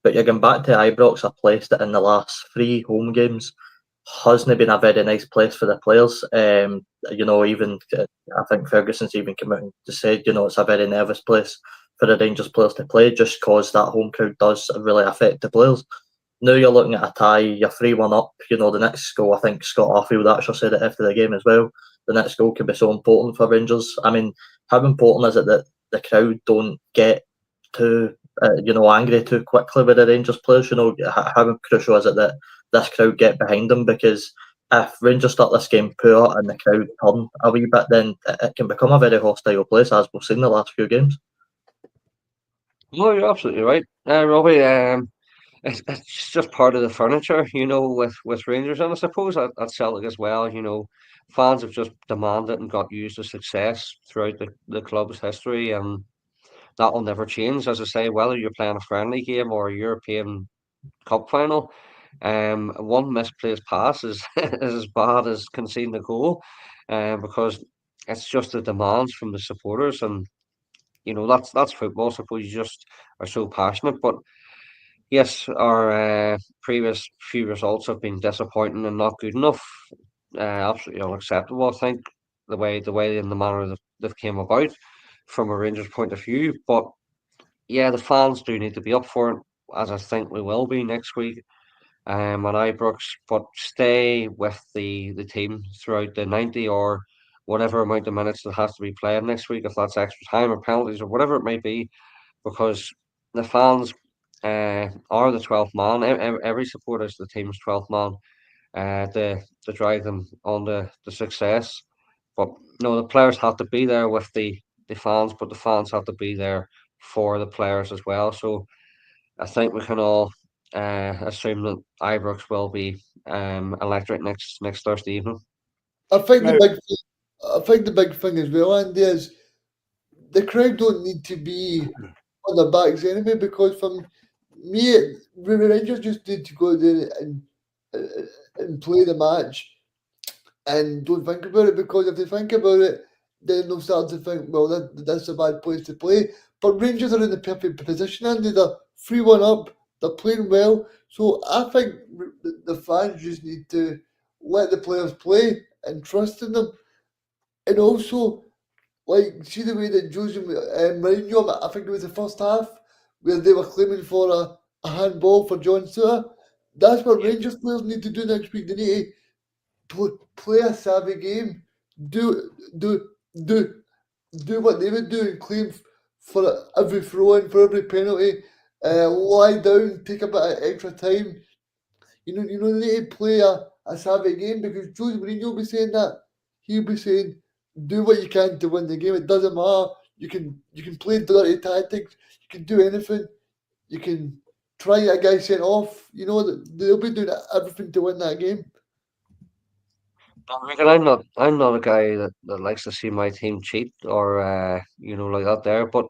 But you're going back to Ibrox, a place that in the last 3 home games hasn't been a very nice place for the players. Even I think Ferguson's even come out and just said, it's a very nervous place for the Rangers players to play, just because that home crowd does really affect the players. Now you're looking at a tie, you're 3-1 up. The next goal, I think Scott Arfield actually said it after the game as well. The next goal could be so important for Rangers. I mean, how important is it that the crowd don't get too, angry too quickly with the Rangers players? How crucial is it that this crowd get behind them? Because if Rangers start this game poor and the crowd turn a wee bit, then it can become a very hostile place, as we've seen the last few games. No, you're absolutely right, Robbie. It's just part of the furniture, with Rangers, and I suppose at Celtic as well. Fans have just demanded and got used to success throughout the club's history, and that will never change. As I say, whether you're playing a friendly game or a European Cup final, one misplaced pass is, is as bad as conceding a goal, because it's just the demands from the supporters, and that's football. I suppose you just are so passionate, but. Yes, our previous few results have been disappointing and not good enough. Absolutely unacceptable, I think, the way and the manner that they've came about from a Rangers point of view. But yeah, the fans do need to be up for it, as I think we will be next week at Ibrox. But stay with the team throughout the 90 or whatever amount of minutes that has to be played next week, if that's extra time or penalties or whatever it may be, because the fans are the 12th man. Every supporter is the team's 12th man to drive them on the success. But no, the players have to be there with the fans, but the fans have to be there for the players as well. So I think we can all assume that Ibrox will be electric next Thursday evening. I think Now, the big thing as well, Andy, is the crowd don't need to be on their backs anyway, because from me, the Rangers just need to go there and play the match and don't think about it, because if they think about it, then they'll start to think, well, that's a bad place to play. But Rangers are in the perfect position, and they're 3-1 up, they're playing well. So I think the fans just need to let the players play and trust in them. And also, like, see the way that Jose Mourinho, I think it was the first half, where they were claiming for a handball for John Suter. That's what Rangers players need to do next week. They need to play a savvy game. Do do do do what they would do and claim for every throw in, for every penalty. Lie down, take a bit of extra time. They need to play a savvy game, because Jose Mourinho will be saying that. He'll be saying, do what you can to win the game. It doesn't matter. You can play dirty tactics. You can do anything. You can try to get a guy sent off. They'll be doing everything to win that game. Reckon I'm not a guy that likes to see my team cheat or like that there, but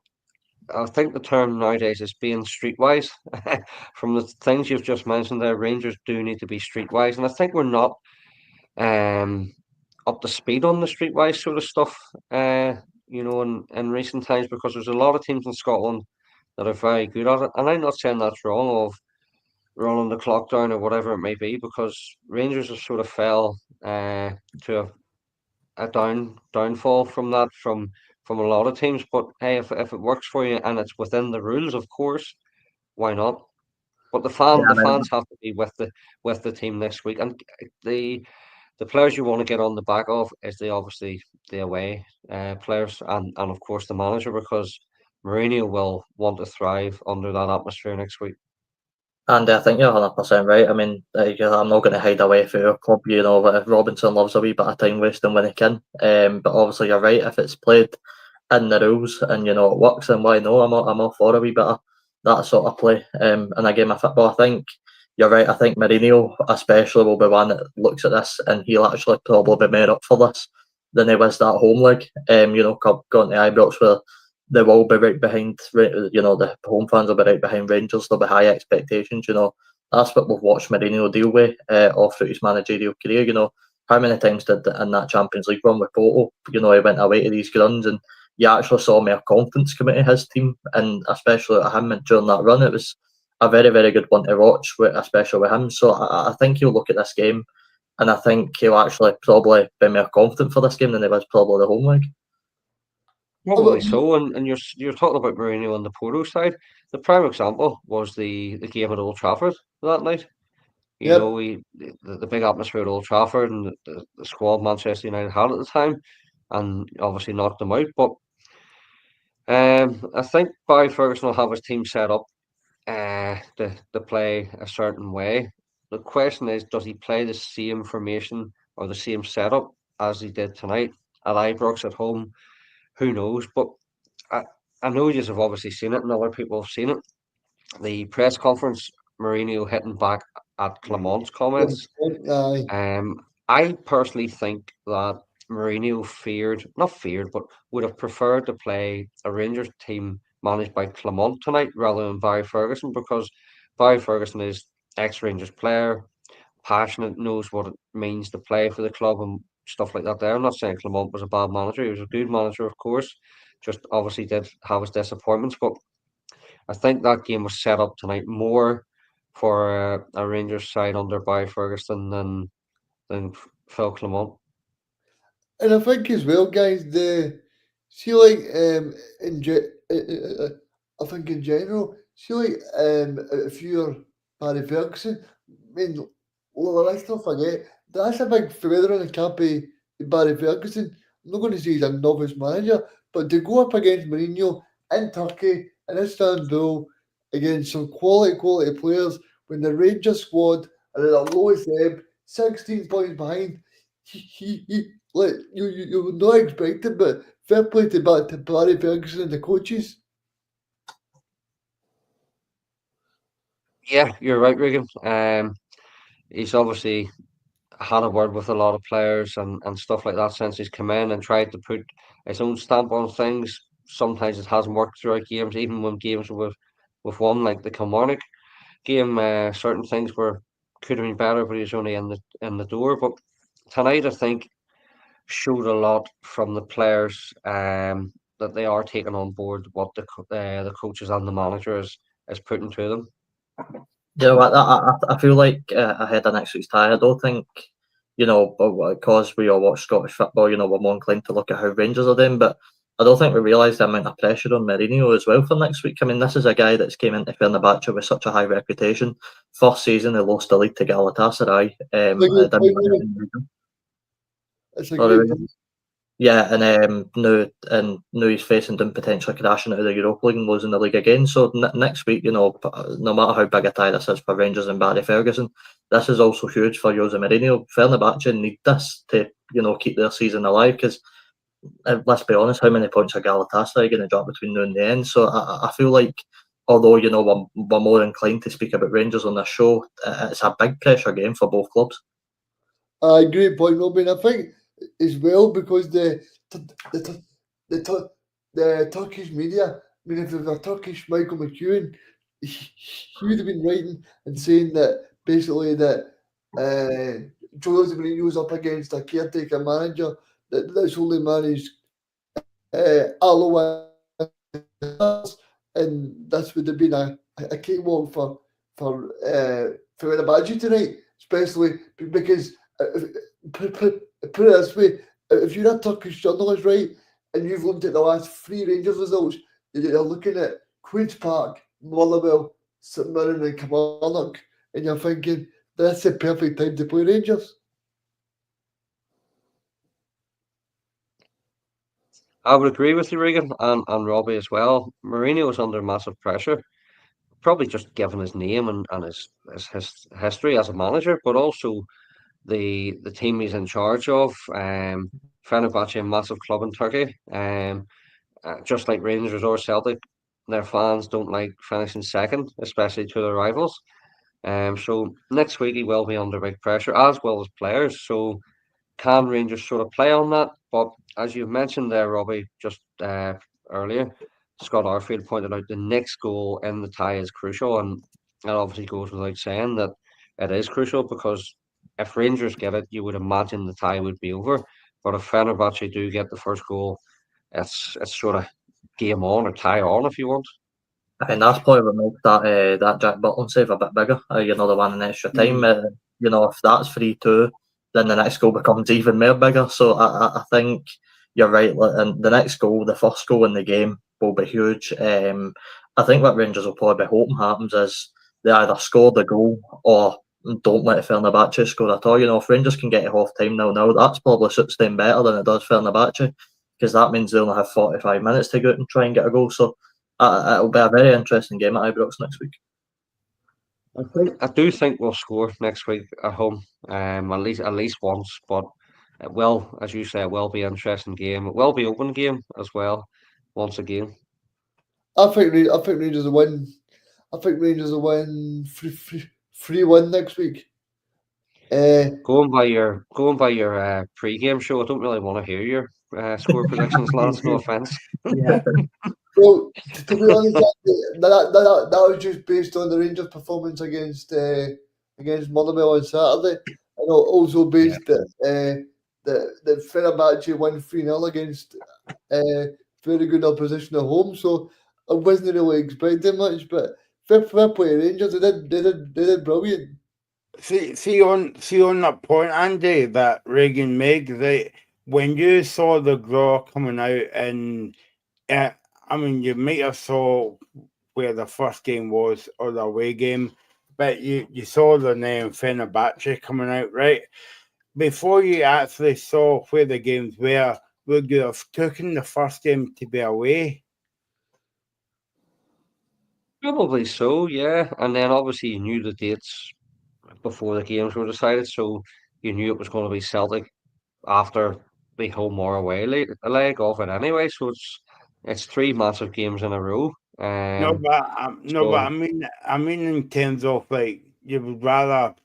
I think the term nowadays is being streetwise. From the things you've just mentioned there, Rangers do need to be streetwise, and I think we're not um up to speed on the streetwise sort of stuff. In recent times, because there's a lot of teams in Scotland that are very good at it, and I'm not saying that's wrong of running the clock down or whatever it may be, because Rangers have sort of fell to a downfall from that from a lot of teams. But hey, if it works for you and it's within the rules, of course, why not? But the Yeah, fans have to be with the team next week, and the players you want to get on the back of is obviously the away players, and of course the manager, because Mourinho will want to thrive under that atmosphere next week. And I think you're 100% right. I mean, I'm not going to hide away from your club. You know, if Robinson loves a wee bit of time wasting when he can. But obviously, you're right. If it's played in the rules and you know it works, then why no? I'm all for a wee bit of that sort of play in a game of football. I think you're right. I think Mourinho, especially, will be one that looks at this and he'll actually probably be more up for this than he was that home leg. You know, going to Ibrox where they will be right behind, you know, the home fans will be right behind Rangers. There'll be high expectations, you know. That's what we've watched Mourinho deal with all through his managerial career, you know. How many times did in that Champions League run with Porto, you know, he went away to these grounds and you actually saw more confidence coming to his team, and especially at him during that run, it was a very, very good one to watch, especially with him. So I think he'll look at this game and I think he'll actually probably be more confident for this game than he was probably the home leg. Probably so, and you're talking about Mourinho on the Porto side. The prime example was the game at Old Trafford that night. You Yep. know, the big atmosphere at Old Trafford and the squad Manchester United had at the time, and obviously knocked them out. But I think Barry Ferguson will have his team set up to play a certain way. The question is, does he play the same formation or the same setup as he did tonight at Ibrox at home? Who knows? But I know you have obviously seen it and other people have seen it. The press conference, Mourinho hitting back at Clement's comments. Aye. I personally think that Mourinho not feared, but would have preferred to play a Rangers team managed by Clement tonight rather than Barry Ferguson, because Barry Ferguson is ex-Rangers player, passionate, knows what it means to play for the club and stuff like that. There, I'm not saying Clement was a bad manager; he was a good manager, of course. Just obviously did have his disappointments, but I think that game was set up tonight more for a Rangers side under Barry Ferguson than Phil Clement. And I think as well, guys, see like I think in general, see like if you're Barry Ferguson, I mean, let's not forget that's a big feather in the cap of Barry Ferguson. I'm not going to say he's a novice manager, but to go up against Mourinho in Turkey in Istanbul against some quality players when the Rangers squad are at the lowest ebb, 16 points behind. Like you would not expect it, but fair play to Barry Ferguson and the coaches. Yeah, you're right, Regan. He's obviously had a word with a lot of players and stuff like that since he's come in and tried to put his own stamp on things. Sometimes it hasn't worked throughout games, even when games with one like the Kilmarnock game. Certain things could have been better, but he was only in the door. But tonight, I think, showed a lot from the players that they are taking on board what the coaches and the manager is putting to them. You know, I feel like ahead of next week's tie, I don't think, you know, because we all watch Scottish football, you know, we're more inclined to look at how Rangers are doing, but I don't think we realise the amount of pressure on Mourinho as well for next week. I mean, this is a guy that's came into Fenerbahçe with such a high reputation. First season, he lost the league to Galatasaray. It's a great point. Yeah, and now he's facing them potentially crashing out of the Europa League and losing the league again. So next week, you know, no matter how big a tie this is for Rangers and Barry Ferguson, this is also huge for Jose Mourinho. Fenerbahçe need this to, you know, keep their season alive, because let's be honest, how many points are Galatasaray going to drop between now and the end? So I feel like, although, you know, we're more inclined to speak about Rangers on this show, it's a big pressure game for both clubs. Great point, Robin. I think as well because the Turkish media. I mean, if there was a Turkish Michael McEwen, he would have been writing and saying that basically that Jose Mourinho's up against a caretaker manager that's only managed Aloha, and this would have been a cakewalk for Fenerbahçe tonight, especially because put it this way, if you're a Turkish journalist, right, and you've looked at the last 3 Rangers results, you're looking at Queen's Park, Motherwell, St Mirren and Kilmarnock, and you're thinking that's the perfect time to play Rangers. I would agree with you, Regan, and Robbie as well. Mourinho was under massive pressure, probably just given his name and his history as a manager, but also the team he's in charge of. Fenerbahçe, a massive club in Turkey. Just like Rangers or Celtic, their fans don't like finishing second, especially to their rivals. So next week he will be under big pressure, as well as players. So can Rangers sort of play on that? But as you mentioned there, Robbie, just earlier, Scott Arfield pointed out the next goal in the tie is crucial, and that obviously goes without saying that it is crucial because if Rangers get it, you would imagine the tie would be over. But if Fenerbahce do get the first goal, it's sort of game on or tie on if you want. And that's probably what makes that Jack Butland save a bit bigger. The one in extra time. If that's 3-2, then the next goal becomes even more bigger. So I think you're right. And the next goal, the first goal in the game, will be huge. I think what Rangers will probably be hoping happens is they either score the goal or don't let Fenerbahce score at all. If Rangers can get to half time now, that's probably suits them better than it does Fenerbahce, because that means they only have 45 minutes to go out and try and get a goal. So it'll be a very interesting game at Ibrox next week. I do think we'll score next week at home, at least once. But it will, as you say, it will be an interesting game. It will be open game as well. Once again, I think Rangers will win. I think Rangers will win 3-1 next week. going by your pre-game show, I don't really want to hear your score predictions, lads. No offense. Yeah. Well, to be honest, that was just based on the Rangers' performance against Motherwell on Saturday, and also based that Fenerbahce won 3-0 against very good opposition at home. So I wasn't really expecting much, but fair play to Rangers. They did brilliant. See on that point, Andy, that Reagan made, that when you saw the draw coming out, and you might have saw where the first game was or the away game, but you saw the name Fenerbahce coming out, right? Before you actually saw where the games were, would you have taken the first game to be away? Probably so, yeah. And then obviously you knew the dates before the games were decided, so you knew it was going to be Celtic after the home or away leg of it anyway. So it's three massive games in a row. No, but so I mean in terms of like you would rather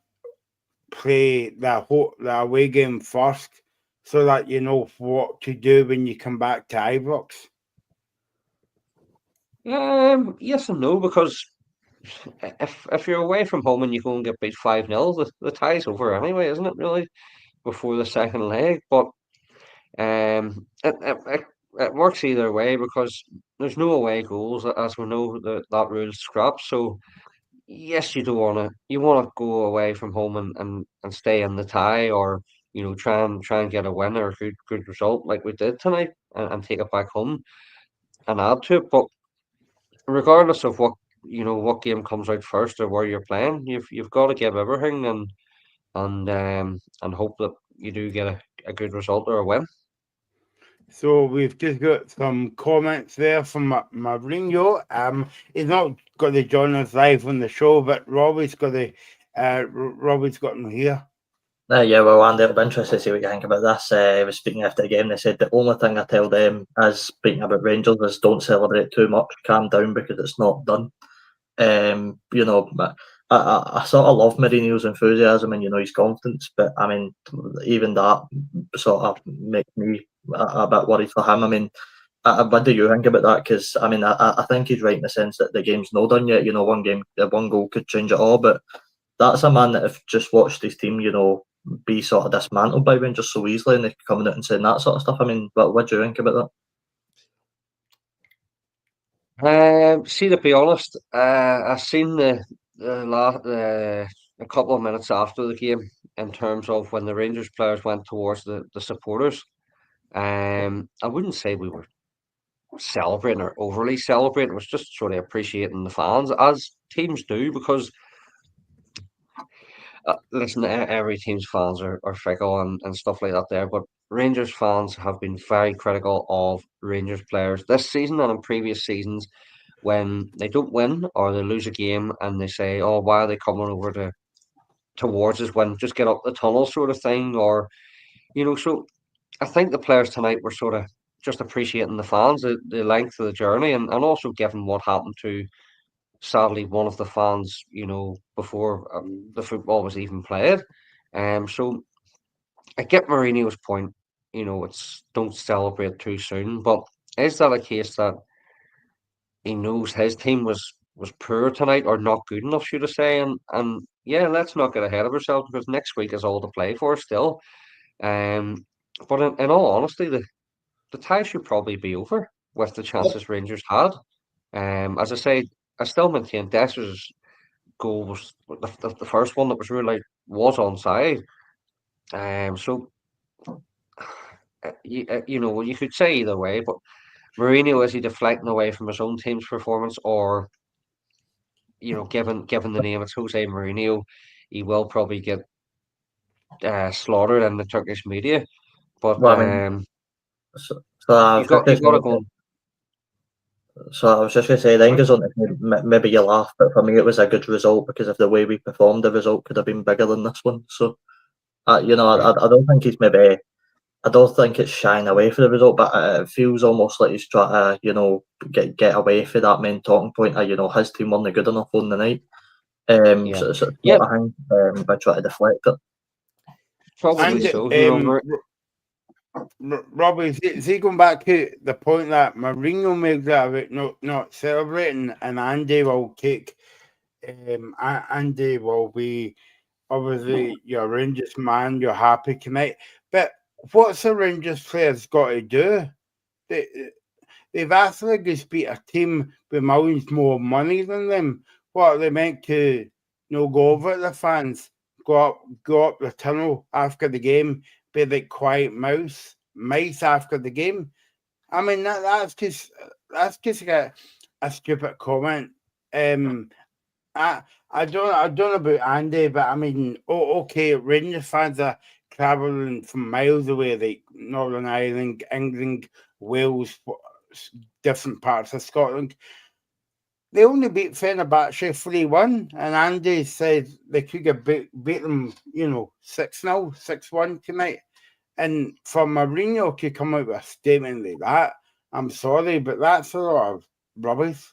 play the away game first, so that you know what to do when you come back to Ibrox. yes and no, because if you're away from home and you go and get beat 5-0, the tie's over anyway, isn't it? Really, before the second leg, but it works either way because there's no away goals, as we know that rule's scrapped. So yes, you want to go away from home and stay in the tie, or try and get a win or a good result like we did tonight, and take it back home and add to it. But regardless of what game comes out first or where you're playing, you've got to give everything and hope that you do get a good result or a win. So we've just got some comments there from Mourinho. He's not got to join us live on the show, but Robbie's got him here. Well, Andy, it'll be interesting to see what you think about this. I was speaking after the game. They said the only thing I tell them as speaking about Rangers is don't celebrate too much, calm down because it's not done. But I sort of love Mourinho's enthusiasm and his confidence, but even that sort of makes me a bit worried for him. What do you think about that? Because I think he's right in the sense that the game's not done yet. One goal could change it all, but that's a man that have just watched his team, be sort of dismantled by Rangers so easily, and they're coming out and saying that sort of stuff. What do you think about that? See, to be honest, I seen the last a couple of minutes after the game in terms of when the Rangers players went towards the supporters. I wouldn't say we were celebrating or overly celebrating. It was just sort of appreciating the fans, as teams do, because listen, every team's fans are fickle and stuff like that there, but Rangers fans have been very critical of Rangers players this season and in previous seasons when they don't win or they lose a game and they say, "Oh, why are they coming over towards us when just get up the tunnel," sort of thing, or so I think the players tonight were sort of just appreciating the fans, the length of the journey, and also given what happened to sadly one of the fans, before the football was even played. So I get Mourinho's point. It's don't celebrate too soon, but is that a case that he knows his team was poor tonight or not good enough, should I say? And yeah, let's not get ahead of ourselves because next week is all to play for still. Um, but in all honesty, the tie should probably be over with the chances Rangers had. As I say, I still maintain Desser's goal was the first one that was ruled out was onside. So you could say either way, but Mourinho, is he deflecting away from his own team's performance, or given the name it's Jose Mourinho, he will probably get slaughtered in the Turkish media. But Well, I mean, so you I've got just to go. so I was just going to say, then goes on to say, maybe you laugh, but for me it was a good result because of the way we performed. The result could have been bigger than this one. So, I don't think he's maybe. I don't think it's shying away from the result, but it feels almost like he's trying to, get away from that main talking point of, his team weren't good enough on the night. Yeah, So sort yeah, of thing, by trying to deflect it. probably And so. Robbie, is he going back to the point that Mourinho made that about not celebrating, and Andy will take, Andy will be obviously your Rangers man, you're happy tonight, but what's the Rangers players got to do? They've actually just beat a team with millions more money than them. What are they meant to go over to the fans, go up the tunnel after the game, be like quiet mice after the game? I mean that's just a stupid comment. I don't know about Andy, but I mean, okay, Rangers fans are travelling from miles away, like Northern Ireland, England, Wales, different parts of Scotland. They only beat Fenerbahçe 3-1, and Andy said they could have beat them, 6-0, 6-1 tonight. And for Mourinho to come out with a statement like that, I'm sorry, but that's a lot of rubbish.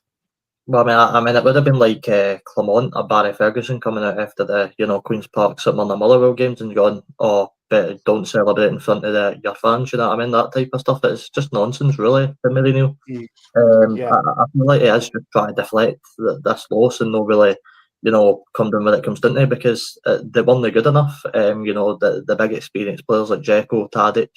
Well, I mean, it would have been like Clement or Barry Ferguson coming out after the Queen's Park sitting on the Motherwell games and going, "Oh, but don't celebrate in front of your fans." You know what I mean? That type of stuff. It's just nonsense, really, for Mourinho. Yeah. I feel like he is just trying to deflect this loss and not really, come down when it comes down to it because they weren't good enough. The big experienced players like Dzeko, Tadic.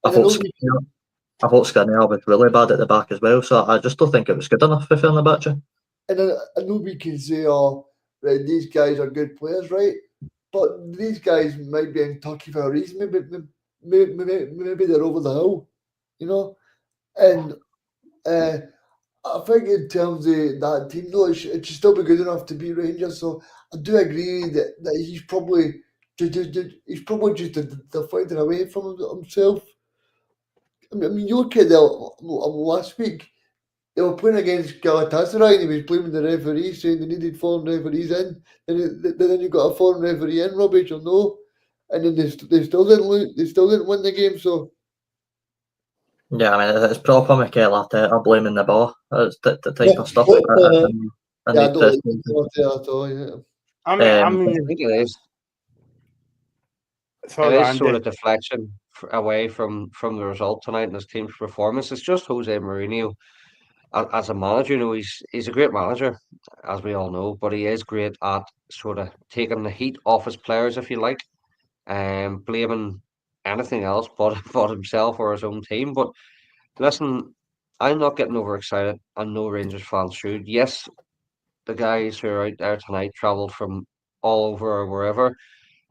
I And I thought know we, Skriniar was really bad at the back as well, so I just don't think it was good enough for Fenerbahce. and I know we can say, "Oh, right, these guys are good players, right?" But these guys might be in Turkey for a reason. Maybe they're over the hill, you know. And I think in terms of that team, though, it should still be good enough to beat Rangers. So I do agree that he's probably just deflecting away from himself. I mean, you look at the last week. They were playing against Galatasaray and he was blaming the referee, saying they needed foreign referees in. Then you got a foreign referee in, Robbie, you'll know. And then they still didn't lose, they still didn't win the game. So Yeah, I mean, it's proper Mikel Arteta blaming the ball. It's the type of stuff I yeah, I need don't to. like it at all. Yeah. I I mean, think it is. It sorry, is sort Andy. of deflection away from the result tonight and his team's performance. It's just Jose Mourinho as a manager. He's a great manager, as we all know, but he is great at sort of taking the heat off his players, if you like, and blaming anything else but but himself or his own team. But listen, I'm not getting overexcited, and no Rangers fans should. Yes, the guys who are out there tonight travelled from all over or wherever.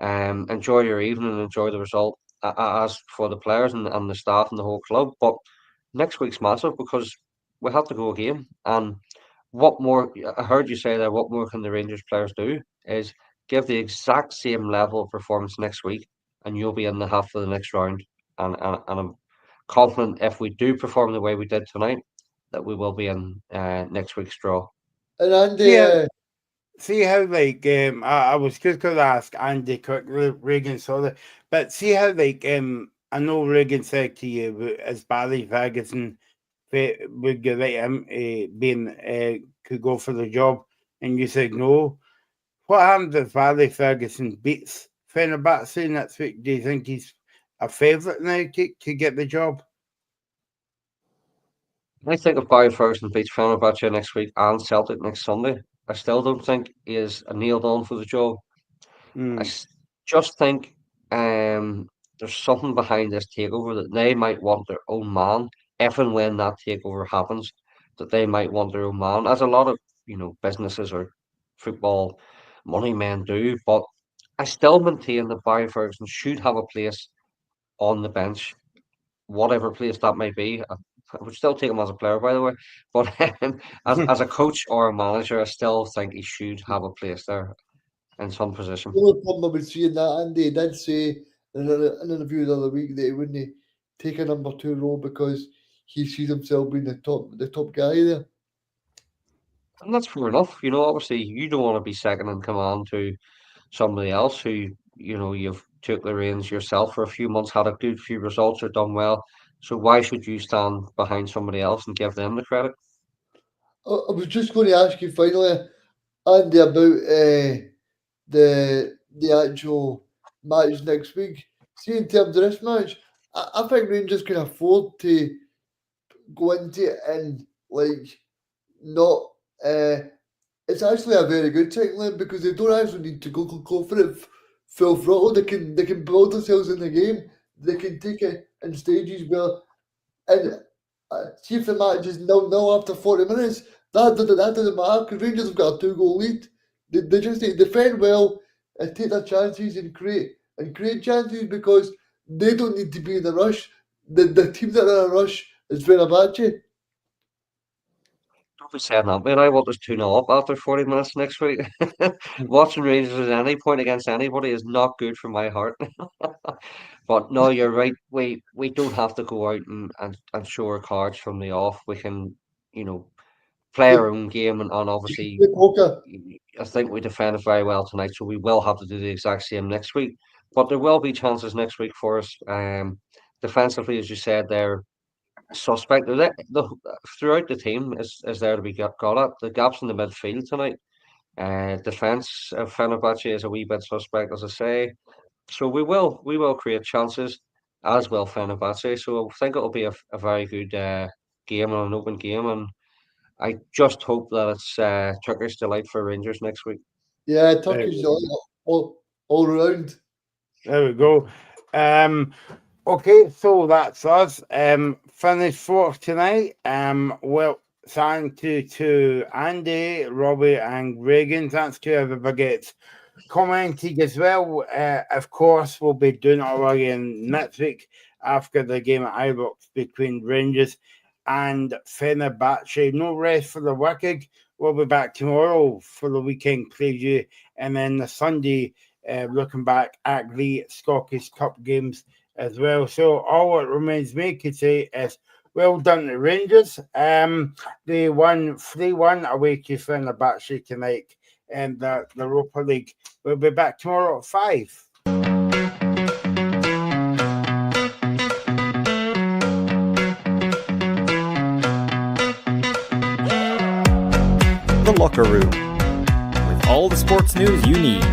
Enjoy your evening and enjoy the result. As for the players and the staff and the whole club, but next week's massive because we have to go again. And what more? I heard you say there. What more can the Rangers players do? Is give the exact same level of performance next week, and you'll be in the half of the next round. And I'm confident if we do perform the way we did tonight, that we will be in next week's draw. And Andy, Yeah. See how like I was just going to ask Andy quickly, Reagan, sorry, but see how like I know Reagan said to you, as Barry Ferguson would you like him being could go for the job, and you said no. What happens if Barry Ferguson beats Fenerbahçe next week? Do you think he's a favourite now to get the job? I think if Barry Ferguson beats Fenerbahçe next week and Celtic next Sunday, I still don't think he is nailed on for the job. I just think there's something behind this takeover that they might want their own man if and when that takeover happens. That they might want their own man, as a lot of businesses or football money men do. But I still maintain that Barry Ferguson should have a place on the bench, whatever place that may be. I would still take him as a player, by the way, but as a coach or a manager, I still think he should have a place there in some position. the only problem I would see in that, Andy, he did say in an interview the other week that he wouldn't take a number 2 role because he sees himself being the top guy there. And that's fair enough. Obviously, you don't want to be second in command to somebody else who, you've took the reins yourself for a few months, had a good few results, or done well. So why should you stand behind somebody else and give them the credit? I was just going to ask you finally, Andy, about the actual match next week. See, in terms of this match, I think Rangers can afford to go into it and not. It's actually a very good technique because they don't actually need to go for it full throttle. They can build themselves in the game. They can take it in stages and see if the match is 0-0 after 40 minutes. That doesn't matter because Rangers have got a 2-goal lead. They just need to defend well and take their chances and create chances because they don't need to be in a rush. The team that are in a rush is Fenerbahçe. Don't be saying that, man. I want us 2-0 up after 40 minutes next week. Watching Rangers at any point against anybody is not good for my heart. But no, you're right. We don't have to go out and show our cards from the off. We can, play our own game and obviously I think we defended very well tonight, so we will have to do the exact same next week. But there will be chances next week for us. Defensively, as you said, they're suspect. Throughout the team is there to be got at. The gaps in the midfield tonight. Defense of Fenerbahçe is a wee bit suspect, as I say. So we will create chances, as will Fenerbahçe. So I think it'll be a very good game and an open game, and I just hope that it's Turkish delight for Rangers next week. Yeah, Turkish delight all round. There we go. Okay, so that's us. Finished fourth tonight. Well, thank you to Andy, Robbie, and Reagan. Thanks to whoever gets commenting as well. Of course, we'll be doing it all again next week after the game at Ibrox between Rangers and Fenerbahçe. No rest for the wicked. We'll be back tomorrow for the weekend preview, and then the Sunday looking back at the Scottish Cup games as well. So all it remains me to say is well done to Rangers. They won 3-1 away to Fenerbahçe tonight in the Europa League. We'll be back tomorrow at 5. The Locker Room, with all the sports news you need.